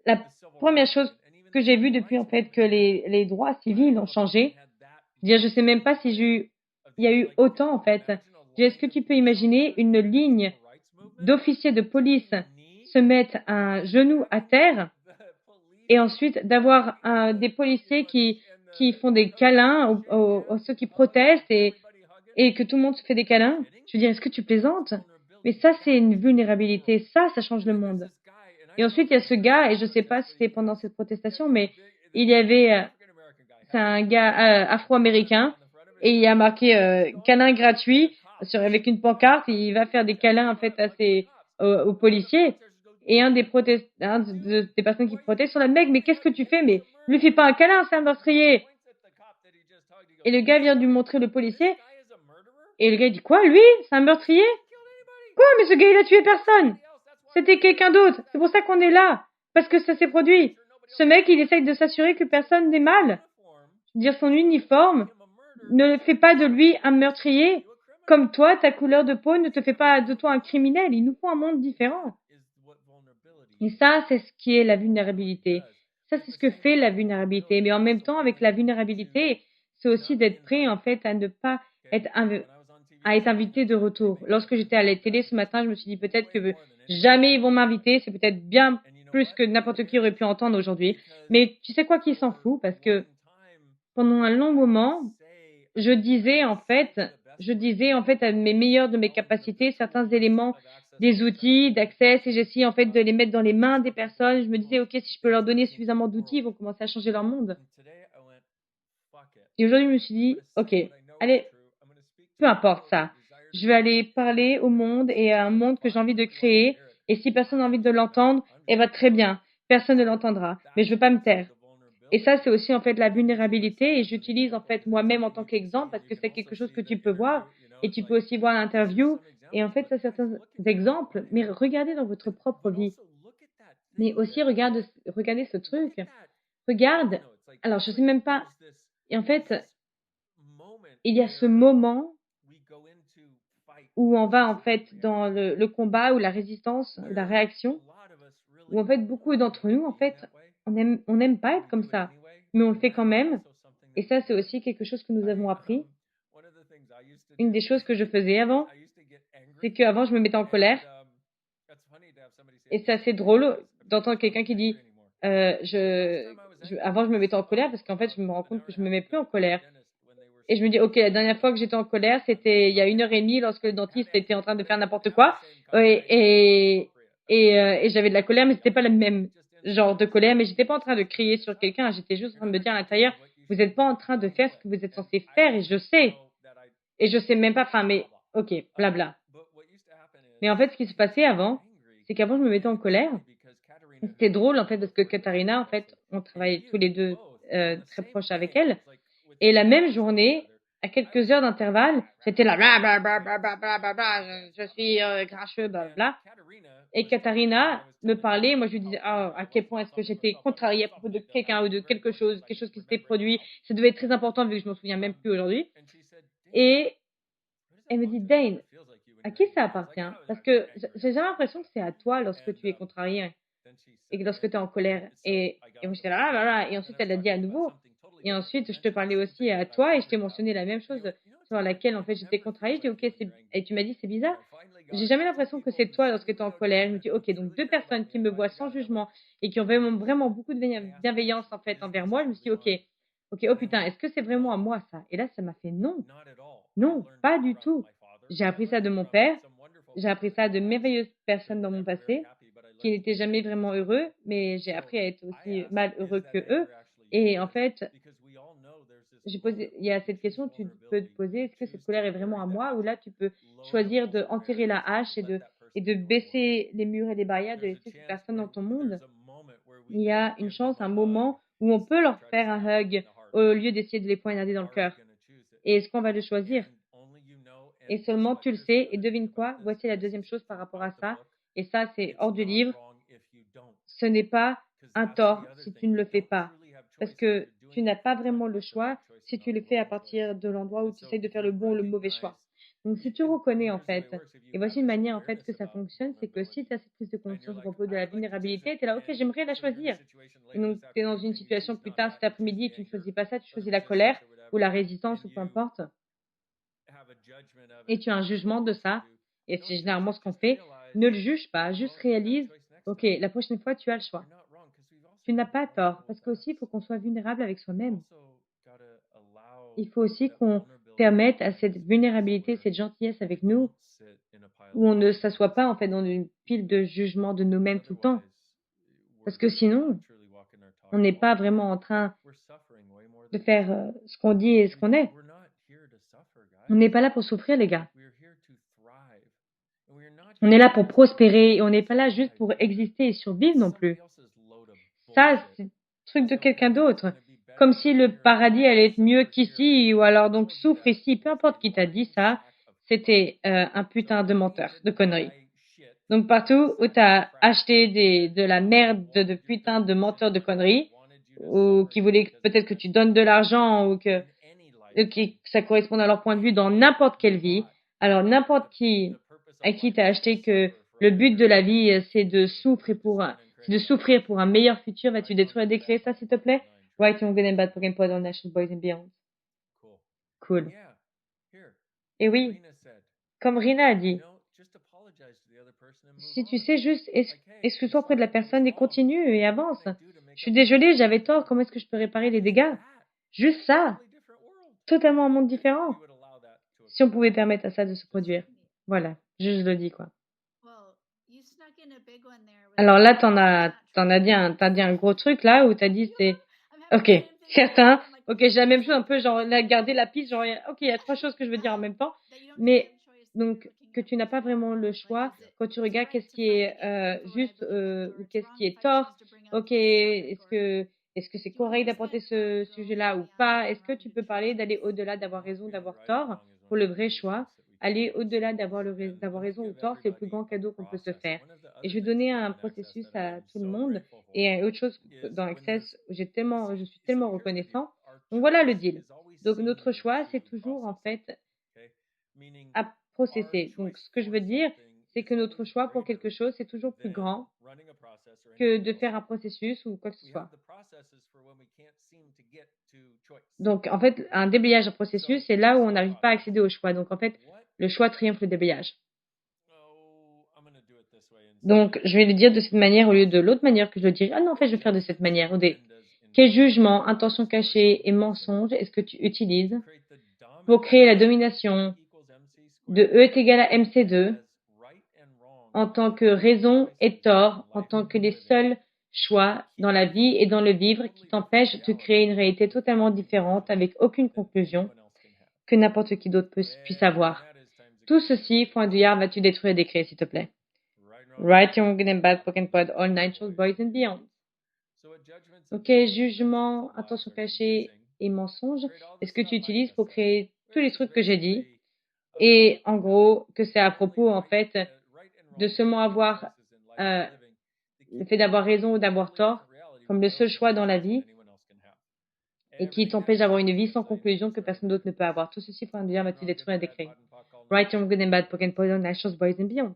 La première chose que j'ai vue depuis, en fait, que les droits civils ont changé, je sais même pas si il y a eu autant, en fait. Est-ce que tu peux imaginer une ligne d'officiers de police se mettre un genou à terre et ensuite d'avoir des policiers qui font des câlins aux ceux qui protestent et que tout le monde se fait des câlins? Je veux dire, est-ce que tu plaisantes? Mais ça, c'est une vulnérabilité. Ça change le monde. Et ensuite, il y a ce gars, et je sais pas si c'était pendant cette protestation, mais il y avait, c'est un gars afro-américain, et il y a marqué câlin gratuit avec une pancarte, et il va faire des câlins en fait aux policiers. Et des personnes qui protestent sont là, mec, mais qu'est-ce que tu fais? Mais lui fais pas un câlin, c'est un meurtrier. Et le gars vient lui montrer le policier. Et le gars dit, quoi, lui? C'est un meurtrier? Quoi? Mais ce gars, il a tué personne. C'était quelqu'un d'autre. C'est pour ça qu'on est là. Parce que ça s'est produit. Ce mec, il essaye de s'assurer que personne n'est mal. Dire son uniforme ne fait pas de lui un meurtrier. Comme toi, ta couleur de peau ne te fait pas de toi un criminel. Il nous faut un monde différent. Et ça, c'est ce qui est la vulnérabilité. Ça, c'est ce que fait la vulnérabilité. Mais en même temps, avec la vulnérabilité, c'est aussi d'être prêt, en fait, à ne pas être, à être invité de retour. Lorsque j'étais à la télé ce matin, je me suis dit peut-être que jamais ils vont m'inviter. C'est peut-être bien plus que n'importe qui aurait pu entendre aujourd'hui. Mais tu sais quoi, qui s'en fout? Parce que pendant un long moment, je disais en fait à mes meilleurs de mes capacités certains éléments des outils d'accès et j'essayais en fait de les mettre dans les mains des personnes. Je me disais, OK, si je peux leur donner suffisamment d'outils, ils vont commencer à changer leur monde. Et aujourd'hui, je me suis dit, OK, allez, peu importe ça. Je vais aller parler au monde et à un monde que j'ai envie de créer. Et si personne n'a envie de l'entendre, eh ben, très bien. Personne ne l'entendra. Mais je veux pas me taire. Et ça, c'est aussi en fait la vulnérabilité et j'utilise en fait moi-même en tant qu'exemple parce que c'est quelque chose que tu peux voir et tu peux aussi voir l'interview et en fait, ça, certains exemples, mais regardez dans votre propre vie. Mais aussi, regardez ce truc. Regarde, alors je sais même pas, et en fait, il y a ce moment où on va en fait dans le combat ou la résistance, la réaction, où en fait beaucoup d'entre nous, en fait, on n'aime pas être comme ça, mais on le fait quand même. Et ça, c'est aussi quelque chose que nous avons appris. Une des choses que je faisais avant, c'est qu'avant, je me mettais en colère. Et c'est assez drôle d'entendre quelqu'un qui dit, avant, je me mettais en colère parce qu'en fait, je me rends compte que je me mets plus en colère. Et je me dis, OK, la dernière fois que j'étais en colère, c'était il y a 1 heure et demie lorsque le dentiste était en train de faire n'importe quoi. Et j'avais de la colère, mais c'était pas le même genre de colère. Mais j'étais pas en train de crier sur quelqu'un. J'étais juste en train de me dire à l'intérieur, vous n'êtes pas en train de faire ce que vous êtes censé faire. Et je sais. Et je sais même pas, enfin, mais OK, blabla. Mais en fait, ce qui se passait avant, c'est qu'avant, je me mettais en colère. C'était drôle, en fait, parce que Katharina, en fait, on travaillait tous les deux très proches avec elle. Et la même journée, à quelques heures d'intervalle, j'étais là, bla, bla, bla, bla, bla, bla, bla, bla, je suis grincheux, bla, bla. Et Katharina me parlait, moi je lui disais à quel point est-ce que j'étais contrariée à propos de quelqu'un ou de quelque chose qui s'était produit. Ça devait être très important vu que je m'en souviens même plus aujourd'hui. Et elle me dit, Dane, à qui ça appartient? Parce que j'ai jamais l'impression que c'est à toi lorsque tu es contrarié et que lorsque tu es en colère. Et moi, j'étais là, ah, là, là. Et ensuite, elle a dit à nouveau. Et ensuite, je te parlais aussi à toi et je t'ai mentionné la même chose sur laquelle, en fait, j'étais contrariée. Je dis, OK, et tu m'as dit, c'est bizarre. J'ai jamais l'impression que c'est toi lorsque tu es en colère. Je me dis, OK, donc deux personnes qui me voient sans jugement et qui ont vraiment, vraiment beaucoup de bienveillance, en fait, envers moi. Je me suis dit, OK, OK, oh putain, est-ce que c'est vraiment à moi, ça? Et là, ça m'a fait non. Non, pas du tout. J'ai appris ça de mon père. J'ai appris ça de merveilleuses personnes dans mon passé qui n'étaient jamais vraiment heureux, mais j'ai appris à être aussi malheureux que eux. Et en fait, il y a cette question, tu peux te poser, est-ce que cette colère est vraiment à moi? Ou là, tu peux choisir de enterrer la hache et de baisser les murs et les barrières, de laisser ces personnes dans ton monde. Il y a une chance, un moment où on peut leur faire un hug au lieu d'essayer de les poignarder dans le cœur. Et est-ce qu'on va le choisir? Et seulement tu le sais. Et devine quoi? Voici la deuxième chose par rapport à ça. Et ça, c'est hors du livre. Ce n'est pas un tort si tu ne le fais pas. Parce que tu n'as pas vraiment le choix si tu le fais à partir de l'endroit où tu essayes de faire le bon ou le mauvais choix. Donc, si tu reconnais, en fait, et voici une manière, en fait, que ça fonctionne, c'est que si tu as cette prise de conscience à propos de la vulnérabilité, tu es là, OK, j'aimerais la choisir. Et donc, tu es dans une situation plus tard cet après-midi et tu ne choisis pas ça, tu choisis la colère ou la résistance ou peu importe. Et tu as un jugement de ça. Et c'est généralement ce qu'on fait. Ne le juge pas, juste réalise, OK, la prochaine fois, tu as le choix. Tu n'as pas tort, parce qu'aussi, il faut qu'on soit vulnérable avec soi-même. Il faut aussi qu'on permette à cette vulnérabilité, cette gentillesse avec nous, où on ne s'assoit pas en fait dans une pile de jugement de nous-mêmes tout le temps. Parce que sinon, on n'est pas vraiment en train de faire ce qu'on dit et ce qu'on est. On n'est pas là pour souffrir, les gars. On est là pour prospérer et on n'est pas là juste pour exister et survivre non plus. Ça, c'est le truc de quelqu'un d'autre. Comme si le paradis allait être mieux qu'ici, ou alors donc souffre ici, peu importe qui t'a dit ça, c'était un putain de menteur, de conneries. Donc partout où t'as acheté de la merde de putain de menteurs de conneries, ou qui voulaient peut-être que tu donnes de l'argent, ou que ça corresponde à leur point de vue dans n'importe quelle vie, alors n'importe qui à qui t'as acheté que le but de la vie, c'est de souffrir pour un meilleur futur, vas-tu détruire et décréer ça, s'il te plaît? Right, Young and Bad Pokémon Pod on National Boys and Beyond. Cool. Et oui, comme Rina a dit, si tu sais juste, excuse-toi auprès de la personne et continue et avance. Je suis désolée, j'avais tort, comment est-ce que je peux réparer les dégâts? Juste ça. Totalement un monde différent. Si on pouvait permettre à ça de se produire. Voilà, je le dis, quoi. Alors là, t'as dit un gros truc là où t'as dit c'est, ok, certains, ok, j'ai la même chose un peu, genre, là, garder la piste, genre, ok, il y a trois choses que je veux dire en même temps, mais, donc, que tu n'as pas vraiment le choix quand tu regardes qu'est-ce qui est juste ou qu'est-ce qui est tort. Ok, est-ce que c'est correct d'apporter ce sujet-là ou pas? Est-ce que tu peux parler d'aller au-delà d'avoir raison, d'avoir tort pour le vrai choix? Aller au-delà d'avoir raison ou tort, c'est le plus grand cadeau qu'on peut se faire. Et je vais donner un processus à tout le monde. Et autre chose dans Access, je suis tellement reconnaissant. Donc voilà le deal. Donc notre choix, c'est toujours en fait à processer. Donc ce que je veux dire, c'est que notre choix pour quelque chose, c'est toujours plus grand que de faire un processus ou quoi que ce soit. Donc en fait, un déblayage en processus, c'est là où on n'arrive pas à accéder au choix. Donc en fait, le choix triomphe le déblayage. Donc, je vais le dire de cette manière au lieu de l'autre manière que je le dirais. Ah non, en fait, je vais faire de cette manière. Quel jugement, intention cachée et mensonge est-ce que tu utilises pour créer la domination de E est égal à MC2 en tant que raison et tort, en tant que les seuls choix dans la vie et dans le vivre qui t'empêchent de créer une réalité totalement différente avec aucune conclusion que n'importe qui d'autre puisse avoir. Tout ceci, point de yard, vas-tu détruire et décréer, s'il te plaît? Right, young and bad, Pokémon Pod, all natural boys and beyond. Ok, jugement, intention cachée et mensonge. Est-ce que tu utilises pour créer tous les trucs que j'ai dit? Et en gros, que c'est à propos, en fait, de seulement avoir le fait d'avoir raison ou d'avoir tort comme le seul choix dans la vie et qui t'empêche d'avoir une vie sans conclusion que personne d'autre ne peut avoir. Tout ceci pour un dire, vas-tu détruire et décréer? Right, young and bad, Pokémon Pod, all natural boys and beyond.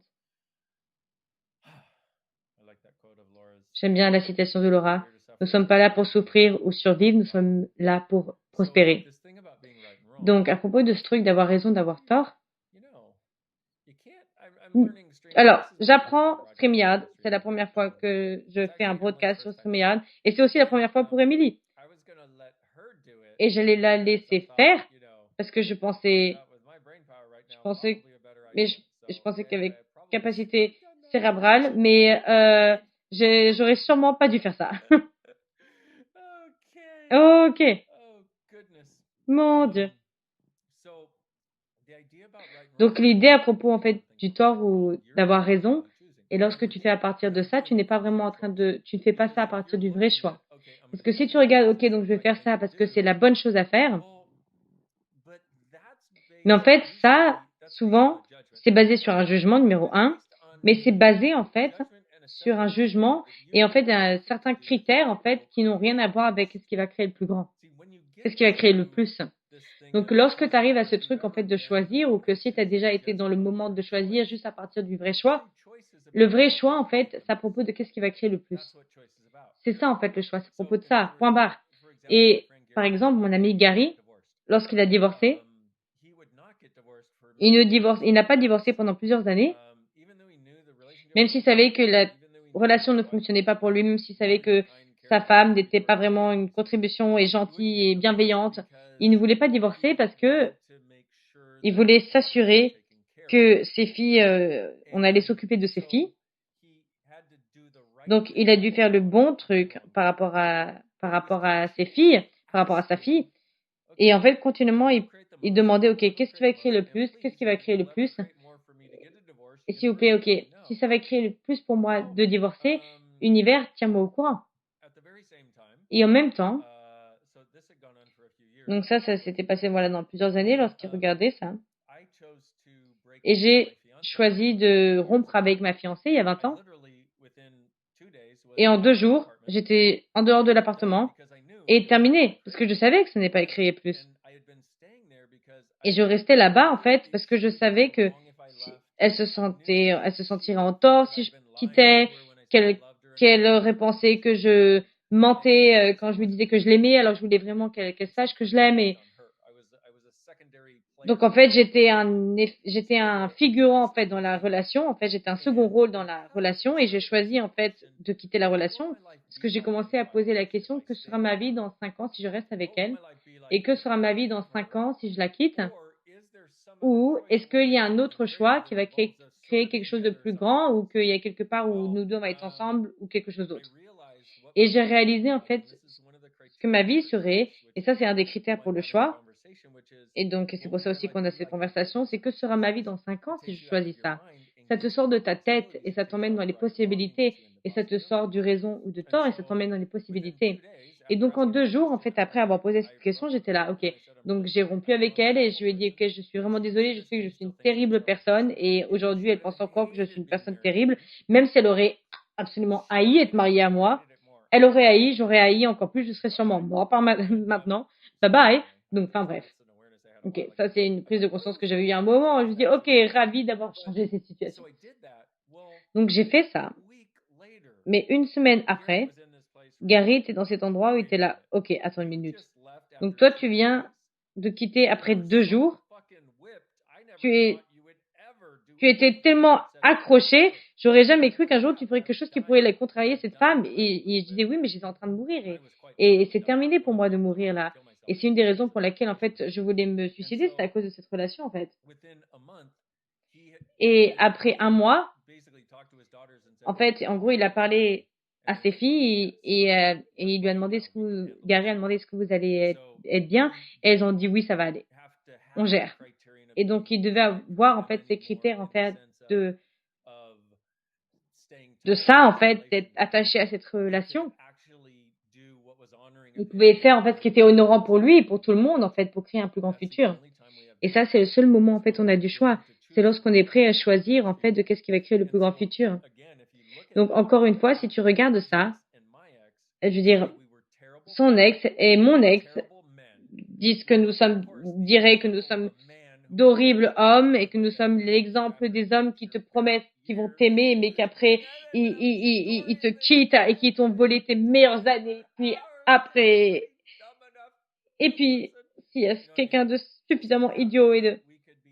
J'aime bien la citation de Laura. Nous ne sommes pas là pour souffrir ou survivre, nous sommes là pour prospérer. Donc, à propos de ce truc d'avoir raison, d'avoir tort, alors, j'apprends StreamYard. C'est la première fois que je fais un broadcast sur StreamYard. Et c'est aussi la première fois pour Emily. Et je la laisser faire parce que je pensais qu'avec capacité cérébrale, mais j'aurais sûrement pas dû faire ça. Ok. Mon Dieu. Donc l'idée à propos en fait du tort ou d'avoir raison, et lorsque tu fais à partir de ça, tu n'es pas vraiment tu ne fais pas ça à partir du vrai choix. Parce que si tu regardes, ok, donc je vais faire ça parce que c'est la bonne chose à faire, mais en fait ça, souvent, c'est basé sur un jugement numéro un, mais c'est basé en fait sur un jugement et en fait certains critères en fait qui n'ont rien à voir avec ce qui va créer le plus grand, ce qui va créer le plus. Donc, lorsque tu arrives à ce truc, en fait, de choisir, ou que si tu as déjà été dans le moment de choisir juste à partir du vrai choix, le vrai choix, en fait, c'est à propos de qu'est-ce qui va créer le plus. C'est ça, en fait, le choix. C'est à propos de ça. Point barre. Et, par exemple, mon ami Gary, lorsqu'il a divorcé, il n'a pas divorcé pendant plusieurs années, même s'il savait que la relation ne fonctionnait pas pour lui, même s'il savait que sa femme n'était pas vraiment une contribution et gentille et bienveillante. Il ne voulait pas divorcer parce que il voulait s'assurer que ses filles, on allait s'occuper de ses filles. Donc, il a dû faire le bon truc par rapport à ses filles, par rapport à sa fille. Et en fait, continuellement, il demandait, OK, qu'est-ce qui va créer le plus? Qu'est-ce qui va créer le plus? Et s'il vous plaît, ok, si ça va créer le plus pour moi de divorcer, univers, tiens-moi au courant. Et en même temps, donc ça s'était passé voilà dans plusieurs années lorsqu'il regardait ça. Et j'ai choisi de rompre avec ma fiancée il y a 20 ans. Et en 2 jours, j'étais en dehors de l'appartement et terminé, parce que je savais que ça n'est pas créé plus. Et je restais là-bas, en fait, parce que je savais que elle se sentirait en tort si je quittais, qu'elle aurait pensé que je mentais quand je lui disais que je l'aimais, alors je voulais vraiment qu'elle sache que je l'aime. Et donc en fait, j'étais un figurant en fait dans la relation. En fait, j'étais un second rôle dans la relation et j'ai choisi en fait de quitter la relation parce que j'ai commencé à poser la question que sera ma vie dans 5 ans si je reste avec elle et que sera ma vie dans 5 ans si je la quitte, ou est-ce qu'il y a un autre choix qui va créer quelque chose de plus grand, ou qu'il y a quelque part où nous deux on va être ensemble ou quelque chose d'autre. Et j'ai réalisé en fait ce que ma vie serait, et ça c'est un des critères pour le choix. Et donc, c'est pour ça aussi qu'on a cette conversation, c'est que sera ma vie dans 5 ans si je choisis ça? Ça te sort de ta tête et ça t'emmène dans les possibilités, et ça te sort du raison ou de tort et ça t'emmène dans les possibilités. Et donc, en 2 jours, en fait, après avoir posé cette question, j'étais là, ok. Donc, j'ai rompu avec elle et je lui ai dit, ok, je suis vraiment désolée, je sais que je suis une terrible personne et aujourd'hui, elle pense encore que je suis une personne terrible, même si elle aurait absolument haï être mariée à moi. Elle aurait haï, j'aurais haï encore plus, je serais sûrement mort par maintenant. Bye bye. Donc, enfin bref. Ok, ça c'est une prise de conscience que j'avais eu à un moment. Je me dis, ok, ravie d'avoir changé cette situation. Donc j'ai fait ça. Mais une semaine après, Gary était dans cet endroit où il était là. Ok, attends une minute. Donc toi, tu viens de quitter après 2 jours. Tu étais tellement accroché. J'aurais jamais cru qu'un jour tu ferais quelque chose qui pourrait la contrarier, cette femme. Et je disais oui, mais j'étais en train de mourir. Et c'est terminé pour moi de mourir là. Et c'est une des raisons pour laquelle, en fait, je voulais me suicider, c'était à cause de cette relation, en fait. Et après un mois, en fait, en gros, il a parlé à ses filles et il lui a demandé Gary a demandé est-ce que vous allez être bien? Et elles ont dit oui, ça va aller. On gère. Et donc, il devait avoir, en fait, ces critères, en fait, de ça, en fait, d'être attaché à cette relation. Il pouvait faire, en fait, ce qui était honorant pour lui et pour tout le monde, en fait, pour créer un plus grand futur. Et ça, c'est le seul moment, en fait, on a du choix. C'est lorsqu'on est prêt à choisir, en fait, de qu'est-ce qui va créer le plus grand futur. Donc, encore une fois, si tu regardes ça, je veux dire, son ex et mon ex diraient que nous sommes d'horribles hommes et que nous sommes l'exemple des hommes qui te promettent qu'ils vont t'aimer, mais qu'après, ils te quittent et qu'ils t'ont volé tes meilleures années. Puis après, et puis, s'il y a quelqu'un de suffisamment idiot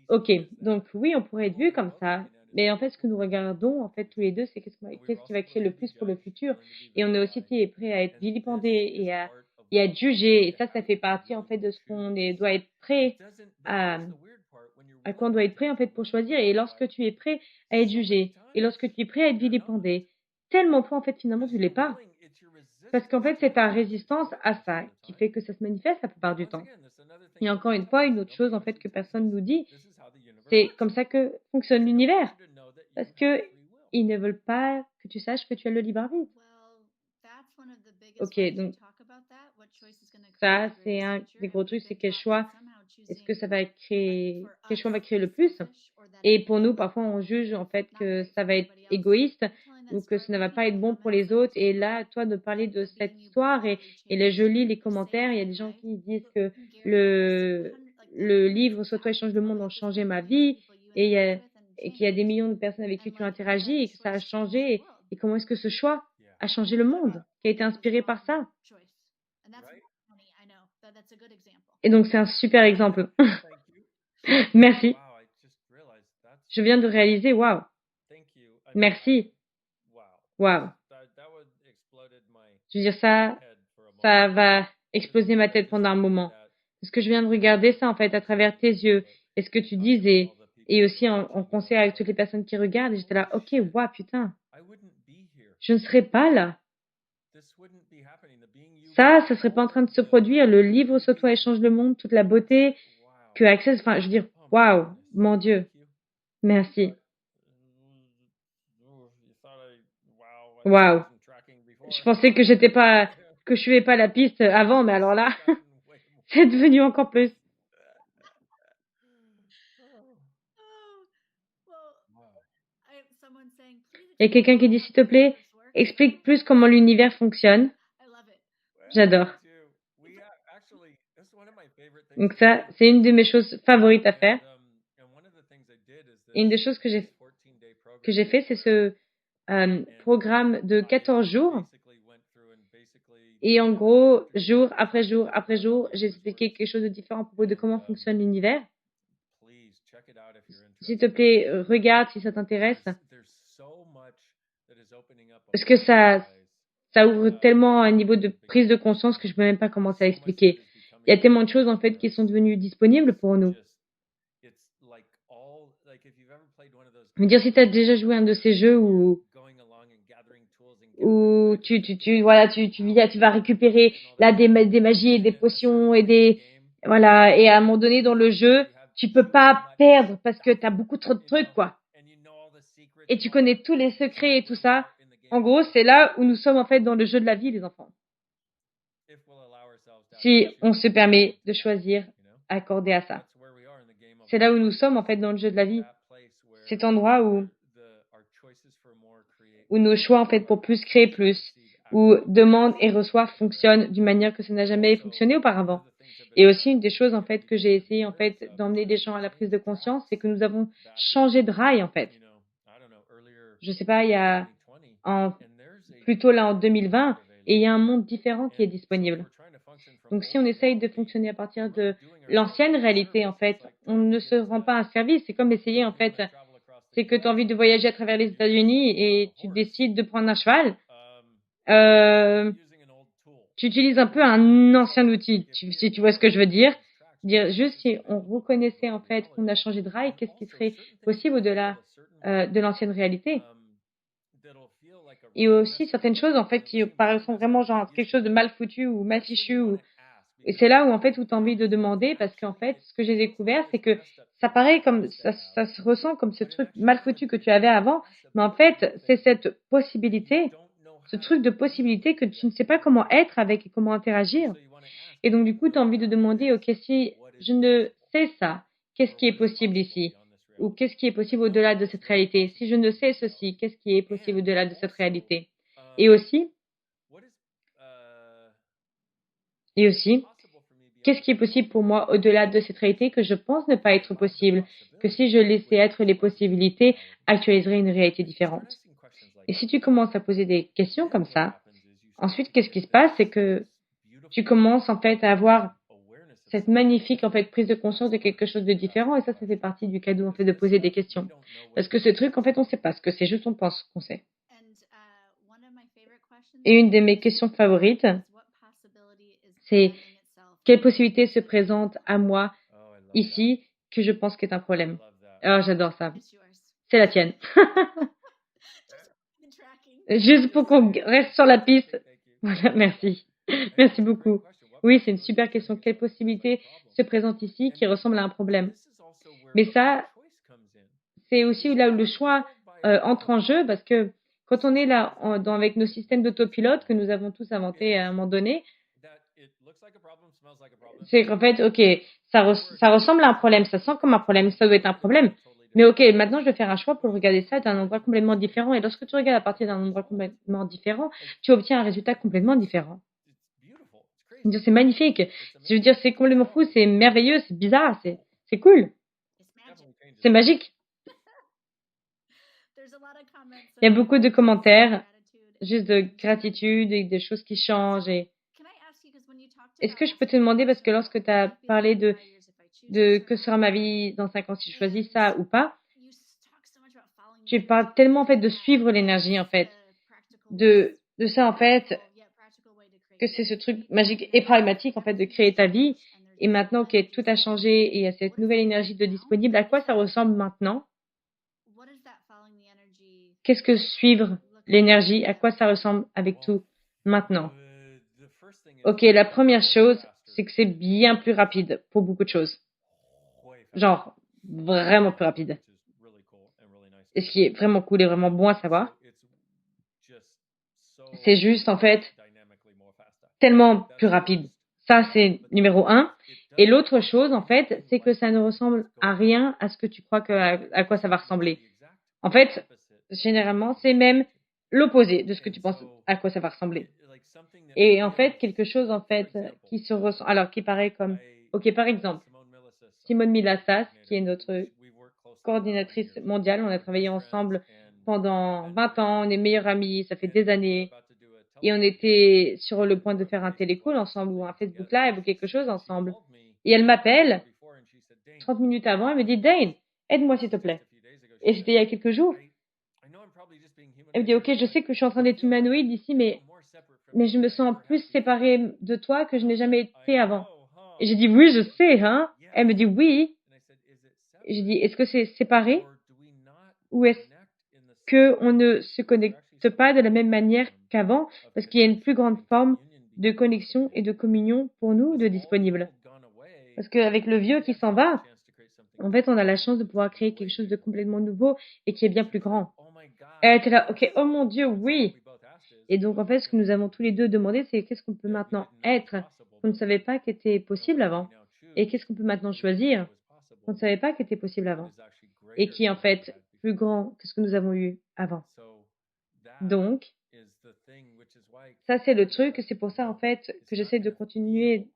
ok, donc oui, on pourrait être vu comme ça. Mais en fait, ce que nous regardons, en fait, tous les deux, c'est qu'est-ce qui va créer le plus pour le futur. Et on est aussi prêt à être vilipendé et à être jugé. Et ça fait partie, en fait, de ce doit être prêt à quoi on doit être prêt, en fait, pour choisir. Et lorsque tu es prêt à être jugé, et lorsque tu es prêt à être vilipendé, tellement fois, en fait, finalement, tu l'es pas. Parce qu'en fait, c'est ta résistance à ça qui fait que ça se manifeste la plupart du temps. Et encore une fois, une autre chose, en fait, que personne nous dit, c'est comme ça que fonctionne l'univers. Parce que ils ne veulent pas que tu saches que tu as le libre arbitre. Ok, donc ça, c'est un des gros trucs, c'est quel choix quel choix va créer le plus? Et pour nous, parfois, on juge en fait que ça va être égoïste ou que ça ne va pas être bon pour les autres. Et là, toi, de parler de cette histoire et je lis les commentaires, il y a des gens qui disent que le livre Soit toi et change le monde ont changé ma vie et qu'il y a des millions de personnes avec qui tu interagis et que ça a changé. Et comment est-ce que ce choix a changé le monde, qui a été inspiré par ça? Et donc, c'est un super exemple. Merci. Je viens de réaliser, waouh. Merci. Waouh. Je veux dire, ça va exploser ma tête pendant un moment. Parce que je viens de regarder ça, en fait, à travers tes yeux. Et ce que tu disais. Et aussi en concert avec toutes les personnes qui regardent. Et j'étais là, ok, waouh, putain. Je ne serais pas là. Ça serait pas en train de se produire. Le livre Soit toi et change le monde, toute la beauté que Access, enfin, je veux dire, waouh, mon Dieu. Merci. Waouh. Je pensais que j'étais pas, que je suivais pas la piste avant, mais alors là, c'est devenu encore plus. Il y a quelqu'un qui dit, s'il te plaît, explique plus comment l'univers fonctionne. J'adore. Donc ça, c'est une de mes choses favorites à faire. Et une des choses que j'ai fait, c'est ce programme de 14 jours. Et en gros, jour après jour après jour, j'ai expliqué quelque chose de différent à propos de comment fonctionne l'univers. S'il te plaît, regarde si ça t'intéresse. Parce que ça ouvre tellement un niveau de prise de conscience que je peux même pas commencer à expliquer. Il y a tellement de choses, en fait, qui sont devenues disponibles pour nous. Je veux dire, si tu as déjà joué un de ces jeux où voilà, tu vas récupérer là des magies et des potions et voilà, et à un moment donné dans le jeu, tu peux pas perdre parce que tu as beaucoup trop de trucs, quoi. Et tu connais tous les secrets et tout ça. En gros, c'est là où nous sommes, en fait, dans le jeu de la vie, les enfants. Si on se permet de choisir accordé à ça. C'est là où nous sommes, en fait, dans le jeu de la vie. Cet endroit où nos choix, en fait, pour plus créer plus, où demande et reçoit fonctionnent d'une manière que ça n'a jamais fonctionné auparavant. Et aussi, une des choses, en fait, que j'ai essayé, en fait, d'emmener les gens à la prise de conscience, c'est que nous avons changé de rail, en fait. Je sais pas, il y a plutôt là en 2020, et il y a un monde différent qui est disponible. Donc, si on essaye de fonctionner à partir de l'ancienne réalité, en fait, on ne se rend pas un service. C'est comme essayer, en fait, c'est que tu as envie de voyager à travers les États-Unis et tu décides de prendre un cheval. Tu utilises un peu un ancien outil, si tu vois ce que je veux dire. Dire juste si on reconnaissait en fait qu'on a changé de rail, qu'est-ce qui serait possible au-delà de l'ancienne réalité. Et aussi certaines choses en fait qui paraissent vraiment genre quelque chose de mal foutu ou mal fichu et c'est là où en fait où tu as envie de demander parce qu'en fait ce que j'ai découvert c'est que ça paraît comme ça se ressent comme ce truc mal foutu que tu avais avant, mais en fait c'est cette possibilité, ce truc de possibilité que tu ne sais pas comment être avec et comment interagir. Et donc du coup tu as envie de demander OK, si je ne sais ça, qu'est-ce qui est possible ici? Ou qu'est-ce qui est possible au-delà de cette réalité? Si je ne sais ceci, qu'est-ce qui est possible au-delà de cette réalité? Et aussi, et aussi, qu'est-ce qui est possible pour moi au-delà de cette réalité que je pense ne pas être possible, que si je laissais être les possibilités, actualiserait une réalité différente. Et si tu commences à poser des questions comme ça, ensuite, qu'est-ce qui se passe? C'est que tu commences en fait à avoir cette magnifique en fait prise de conscience de quelque chose de différent et ça fait partie du cadeau en fait de poser des questions. Parce que ce truc, en fait, on ne sait pas ce que c'est, juste on pense qu'on sait. Et une de mes questions favorites, c'est quelle possibilité se présente à moi ici que je pense qu'est un problème. Oh, j'adore ça. C'est la tienne. Juste pour qu'on reste sur la piste. Voilà, merci. Merci beaucoup. Oui, c'est une super question. Quelle possibilité se présente ici qui ressemble à un problème? Mais ça, c'est aussi là où le choix entre en jeu parce que quand on est là avec nos systèmes d'autopilote que nous avons tous inventés à un moment donné, c'est qu'en fait, OK, ça ressemble à un problème, ça sent comme un problème, ça doit être un problème. Mais OK, maintenant je vais faire un choix pour regarder ça d'un endroit complètement différent. Et lorsque tu regardes à partir d'un endroit complètement différent, tu obtiens un résultat complètement différent. Je veux dire, c'est magnifique. Je veux dire, c'est complètement fou, c'est merveilleux, c'est bizarre, c'est cool, c'est magique. Il y a beaucoup de commentaires, juste de gratitude et des choses qui changent. Et est-ce que je peux te demander, parce que lorsque tu as parlé de que sera ma vie dans 5 ans si je choisis ça ou pas, tu parles tellement en fait de suivre l'énergie en fait, de ça en fait, que c'est ce truc magique et pragmatique en fait de créer ta vie. Et maintenant que tout a changé et il y a cette nouvelle énergie de disponible, à quoi ça ressemble maintenant? Qu'est-ce que suivre l'énergie? À quoi ça ressemble avec tout maintenant? OK, la première chose, c'est que c'est bien plus rapide pour beaucoup de choses. Genre, vraiment plus rapide. Et ce qui est vraiment cool et vraiment bon à savoir, c'est juste, en fait, tellement plus rapide. Ça, c'est numéro un. Et l'autre chose, en fait, c'est que ça ne ressemble à rien à ce que tu crois à quoi ça va ressembler. En fait, généralement, c'est même l'opposé de ce que tu penses à quoi ça va ressembler. Et en fait, quelque chose, en fait, qui se ressent, alors qui paraît comme, ok, par exemple, Simone Milassas, qui est notre coordinatrice mondiale, on a travaillé ensemble pendant 20 ans, on est meilleurs amis, ça fait des années, et on était sur le point de faire un télécall ensemble ou un Facebook Live ou quelque chose ensemble. Et elle m'appelle 30 minutes avant, elle me dit, Dane, aide-moi s'il te plaît. Et c'était il y a quelques jours. Elle me dit, ok, je sais que je suis en train d'être humanoïde ici, mais je me sens plus séparée de toi que je n'ai jamais été avant. Et j'ai dit, oui, je sais, hein. Elle me dit, oui. Et j'ai dit, est-ce que c'est séparé ou est-ce qu'on ne se connecte pas de la même manière qu'avant parce qu'il y a une plus grande forme de connexion et de communion pour nous de disponible. Parce qu'avec le vieux qui s'en va, en fait, on a la chance de pouvoir créer quelque chose de complètement nouveau et qui est bien plus grand. Elle était là, ok, oh mon Dieu, oui. Et donc, en fait, ce que nous avons tous les deux demandé, c'est qu'est-ce qu'on peut maintenant être qu'on ne savait pas qu'était possible avant et qu'est-ce qu'on peut maintenant choisir qu'on ne savait pas qu'était possible avant et qui est en fait plus grand que ce que nous avons eu avant. Donc, ça, c'est le truc. C'est pour ça, en fait, que j'essaie de continuer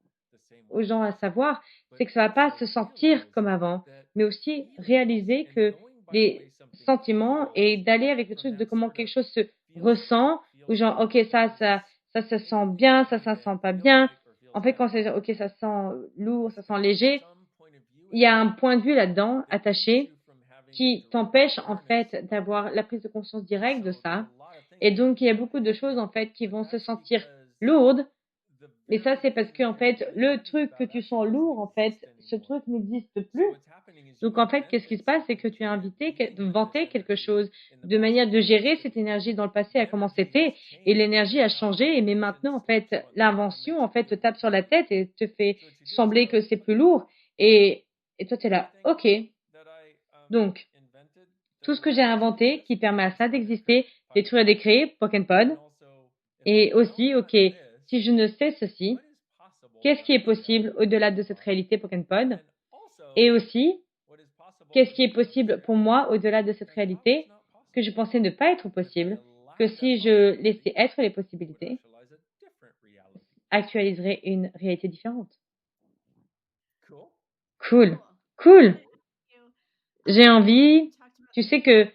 aux gens à savoir, c'est que ça va pas se sentir comme avant, mais aussi réaliser que les sentiments et d'aller avec le truc de comment quelque chose se ressent, ou genre, ok, ça se sent bien, ça sent pas bien. En fait, quand c'est, ok, ça sent lourd, ça sent léger, il y a un point de vue là-dedans, attaché, qui t'empêche, en fait, d'avoir la prise de conscience directe de ça. Et donc, il y a beaucoup de choses, en fait, qui vont se sentir lourdes. Mais ça, c'est parce que, en fait, le truc que tu sens lourd, en fait, ce truc n'existe plus. Donc, en fait, qu'est-ce qui se passe? C'est que tu as inventé quelque chose de manière de gérer cette énergie dans le passé à comment c'était. Et l'énergie a changé. Mais maintenant, en fait, l'invention, en fait, te tape sur la tête et te fait sembler que c'est plus lourd. Et toi, tu es là, OK. Donc, tout ce que j'ai inventé qui permet à ça d'exister, détruire et décréer, Pokémon. Et aussi, OK, si je ne sais ceci, qu'est-ce qui est possible au-delà de cette réalité Pokémon? Et aussi, qu'est-ce qui est possible pour moi au-delà de cette réalité que je pensais ne pas être possible, que si je laissais être les possibilités, actualiserait une réalité différente. Cool. Cool. J'ai envie. Tu sais que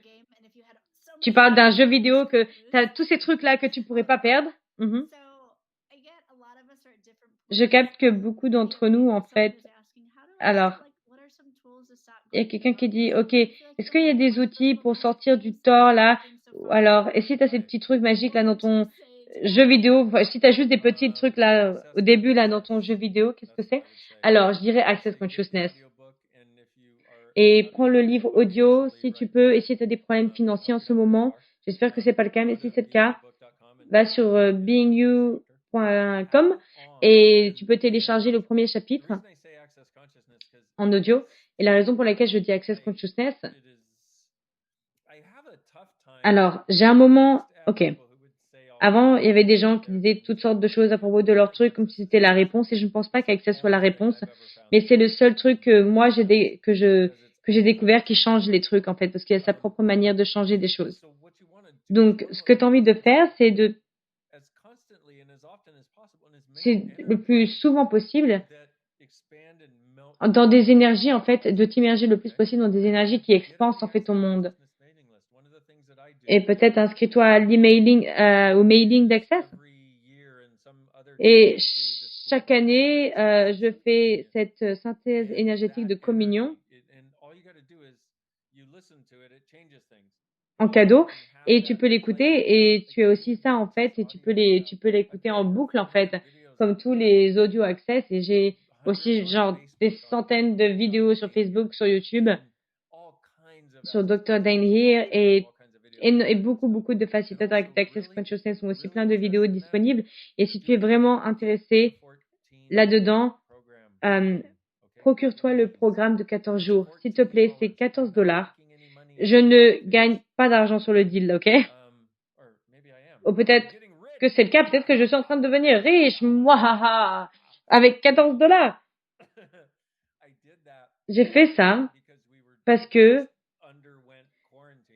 tu parles d'un jeu vidéo que tu as tous ces trucs-là que tu pourrais pas perdre. Mm-hmm. Je capte que beaucoup d'entre nous, en fait, alors, il y a quelqu'un qui dit, OK, est-ce qu'il y a des outils pour sortir du tort là? Alors, et si tu as ces petits trucs magiques là dans ton jeu vidéo, si tu as juste des petits trucs là au début là dans ton jeu vidéo, qu'est-ce que c'est? Alors, je dirais Access Consciousness. Et prends le livre audio si tu peux, et si tu as des problèmes financiers en ce moment, j'espère que c'est pas le cas, mais si c'est le cas, va sur beingyou.com et tu peux télécharger le premier chapitre en audio. Et la raison pour laquelle je dis Access Consciousness, alors, j'ai un moment, ok. Avant, il y avait des gens qui disaient toutes sortes de choses à propos de leur truc comme si c'était la réponse et je ne pense pas qu'Access soit la réponse, mais c'est le seul truc que moi que j'ai découvert qui change les trucs en fait parce qu'il y a sa propre manière de changer des choses. Donc, ce que tu as envie de faire, c'est le plus souvent possible dans des énergies en fait, de t'immerger le plus possible dans des énergies qui expansent en fait ton monde. Et peut-être inscris-toi à l'emailing, au mailing d'Access. Et chaque année, je fais cette synthèse énergétique de communion en cadeau. Et tu peux l'écouter et tu as aussi ça en fait et tu peux l'écouter en boucle en fait comme tous les audio Access et j'ai aussi genre des centaines de vidéos sur Facebook, sur YouTube, sur Dr. Dane Here et beaucoup de facilitateurs d'Access Consciousness ont aussi plein de vidéos disponibles. Et si tu es vraiment intéressé là-dedans, procure-toi le programme de 14 jours. S'il te plaît, c'est $14. Je ne gagne pas d'argent sur le deal, ok? Ou peut-être que c'est le cas. Peut-être que je suis en train de devenir riche, moi, avec 14 dollars. J'ai fait ça parce que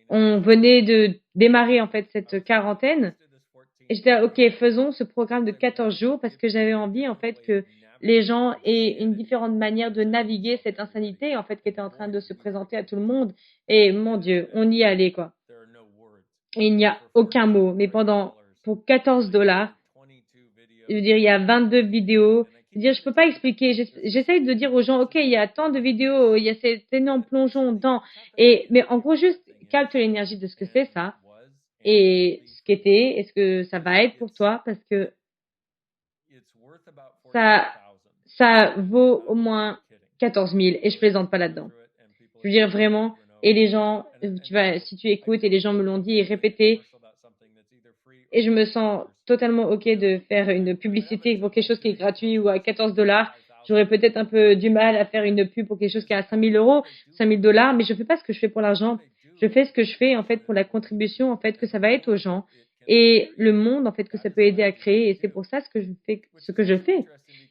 on venait de démarrer en fait cette quarantaine. Et j'étais là, OK, faisons ce programme de 14 jours parce que j'avais envie en fait que les gens aient une différente manière de naviguer cette insanité en fait qui était en train de se présenter à tout le monde. Et mon Dieu, on y allait quoi. Et il n'y a aucun mot. Mais pour 14 dollars, je veux dire, il y a 22 vidéos. Je veux dire, je peux pas expliquer. J'essaye de dire aux gens, OK, il y a tant de vidéos, il y a cet énorme plongeon dedans. Mais en gros, juste capte l'énergie de ce que c'est ça et ce qu'était et ce que ça va être pour toi parce que ça, ça vaut au moins 14 000 et je plaisante pas là-dedans. Je veux dire vraiment, et les gens, si tu écoutes et les gens me l'ont dit et répété, et je me sens totalement OK de faire une publicité pour quelque chose qui est gratuit ou à 14 dollars. J'aurais peut-être un peu du mal à faire une pub pour quelque chose qui est à 5 000 euros, 5 000 dollars, mais je fais pas ce que je fais pour l'argent. Je fais ce que je fais, en fait, pour la contribution, en fait, que ça va être aux gens et le monde, en fait, que ça peut aider à créer. Et c'est pour ça ce que je fais.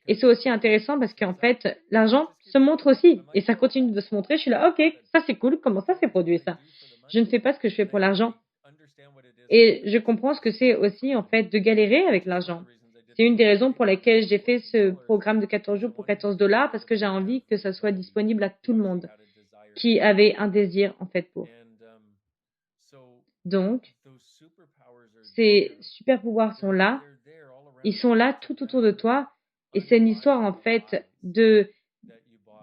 Et c'est aussi intéressant parce qu'en fait, l'argent se montre aussi et ça continue de se montrer. Je suis là, OK, ça c'est cool. Comment ça s'est produit ça? Je ne fais pas ce que je fais pour l'argent. Et je comprends ce que c'est aussi, en fait, de galérer avec l'argent. C'est une des raisons pour lesquelles j'ai fait ce programme de 14 jours pour 14 dollars parce que j'ai envie que ça soit disponible à tout le monde qui avait un désir, en fait, pour. Donc, ces super pouvoirs sont là. Ils sont là tout autour de toi. Et c'est une histoire, en fait, de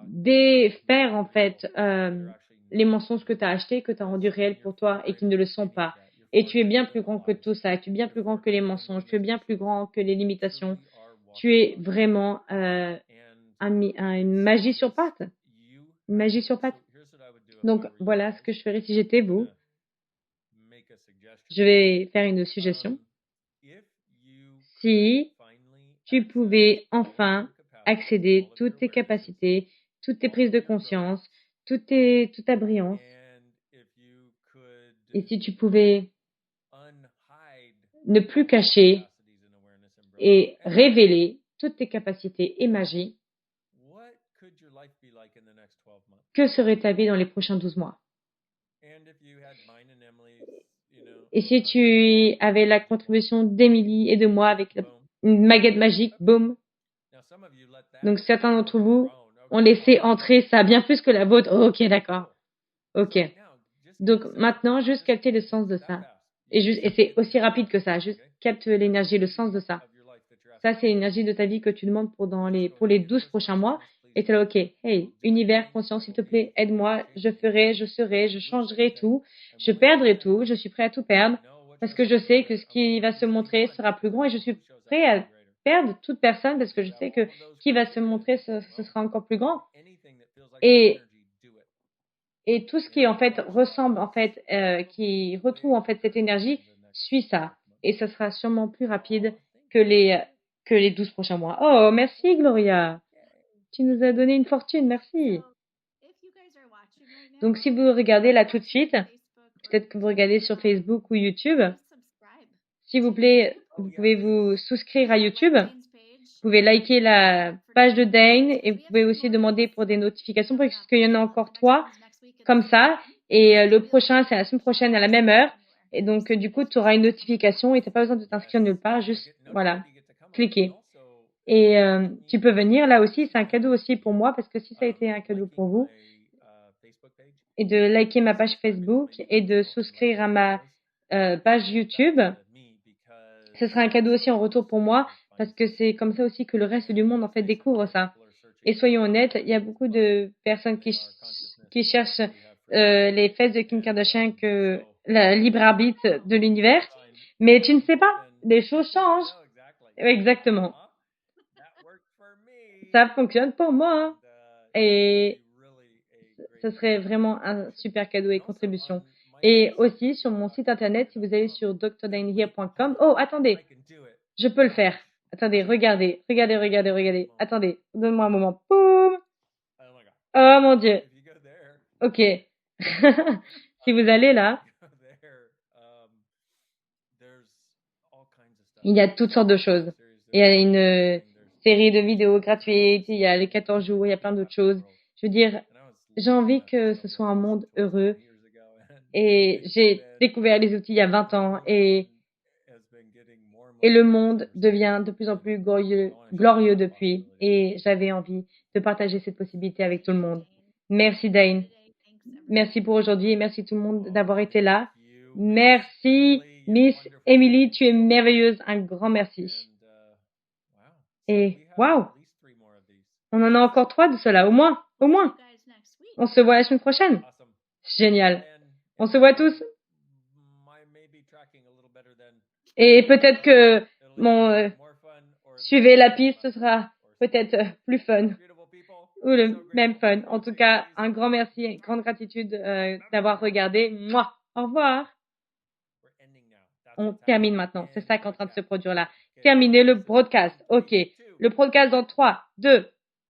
défaire, en fait, les mensonges que tu as achetés, que tu as rendus réels pour toi et qui ne le sont pas. Et tu es bien plus grand que tout ça. Tu es bien plus grand que les mensonges. Tu es bien plus grand que les limitations. Tu es vraiment une magie sur pattes. Une magie sur pattes. Donc, voilà ce que je ferais si j'étais vous. Je vais faire une suggestion. Si tu pouvais enfin accéder toutes tes capacités, toutes tes prises de conscience, toute ta brillance, et si tu pouvais ne plus cacher et révéler toutes tes capacités et magie, que serait ta vie dans les prochains 12 mois? Et si tu avais la contribution d'Émilie et de moi avec une baguette magique, boum. Donc certains d'entre vous ont laissé entrer ça bien plus que la vôtre. Ok, d'accord. Ok. Donc maintenant, juste capter le sens de ça. Et c'est aussi rapide que ça. Juste capte l'énergie, le sens de ça. Ça, c'est l'énergie de ta vie que tu demandes pour les 12 prochains mois. Et tu es là, OK, hey, univers, conscience, s'il te plaît, aide-moi, je ferai, je serai, je changerai tout, je perdrai tout, je suis prêt à tout perdre parce que je sais que ce qui va se montrer sera plus grand et je suis prêt à perdre toute personne parce que je sais que qui va se montrer, ce sera encore plus grand. Et, et tout ce qui, en fait, ressemble, en fait, qui retrouve, en fait, cette énergie, suit ça. Et ça sera sûrement plus rapide que les 12 prochains mois. Oh, merci, Gloria. Tu nous as donné une fortune, merci. Donc, si vous regardez là tout de suite, peut-être que vous regardez sur Facebook ou YouTube, s'il vous plaît, vous pouvez vous souscrire à YouTube. Vous pouvez liker la page de Dane et vous pouvez aussi demander pour des notifications parce qu'il y en a encore 3 comme ça. Et le prochain, c'est la semaine prochaine à la même heure. Et donc, du coup, tu auras une notification et tu n'as pas besoin de t'inscrire nulle part. Juste, voilà, cliquer. Et tu peux venir là aussi, c'est un cadeau aussi pour moi parce que si ça a été un cadeau pour vous, et de liker ma page Facebook et de souscrire à ma page YouTube, ce sera un cadeau aussi en retour pour moi parce que c'est comme ça aussi que le reste du monde en fait découvre ça. Et soyons honnêtes, il y a beaucoup de personnes qui cherchent les fesses de Kim Kardashian que la libre arbitre de l'univers, mais tu ne sais pas, les choses changent. Exactement. Ça fonctionne pour moi. Et ce serait vraiment un super cadeau et contribution. Et aussi sur mon site internet, si vous allez sur drdanehere.com. Oh, attendez, je peux le faire. Attendez, regardez. Attendez, donne-moi un moment. Boum. Oh mon Dieu. Ok. Si vous allez là, Il y a toutes sortes de choses. Il y a une série de vidéos gratuites, il y a les 14 jours, il y a plein d'autres choses. Je veux dire, j'ai envie que ce soit un monde heureux et j'ai découvert les outils il y a 20 ans et le monde devient de plus en plus glorieux depuis et j'avais envie de partager cette possibilité avec tout le monde. Merci Dane. Merci pour aujourd'hui et merci tout le monde d'avoir été là. Merci Miss Emily, tu es merveilleuse. Un grand merci. Et waouh, on en a encore 3 de cela, au moins, au moins. On se voit la semaine prochaine. Génial. On se voit tous. Et peut-être que mon suivez la piste, ce sera peut-être plus fun ou le même fun. En tout cas, un grand merci, une grande gratitude d'avoir regardé. Moi, au revoir. On termine maintenant. C'est ça qui est en train de se produire là. Terminer le broadcast. OK. Le broadcast dans 3, 2,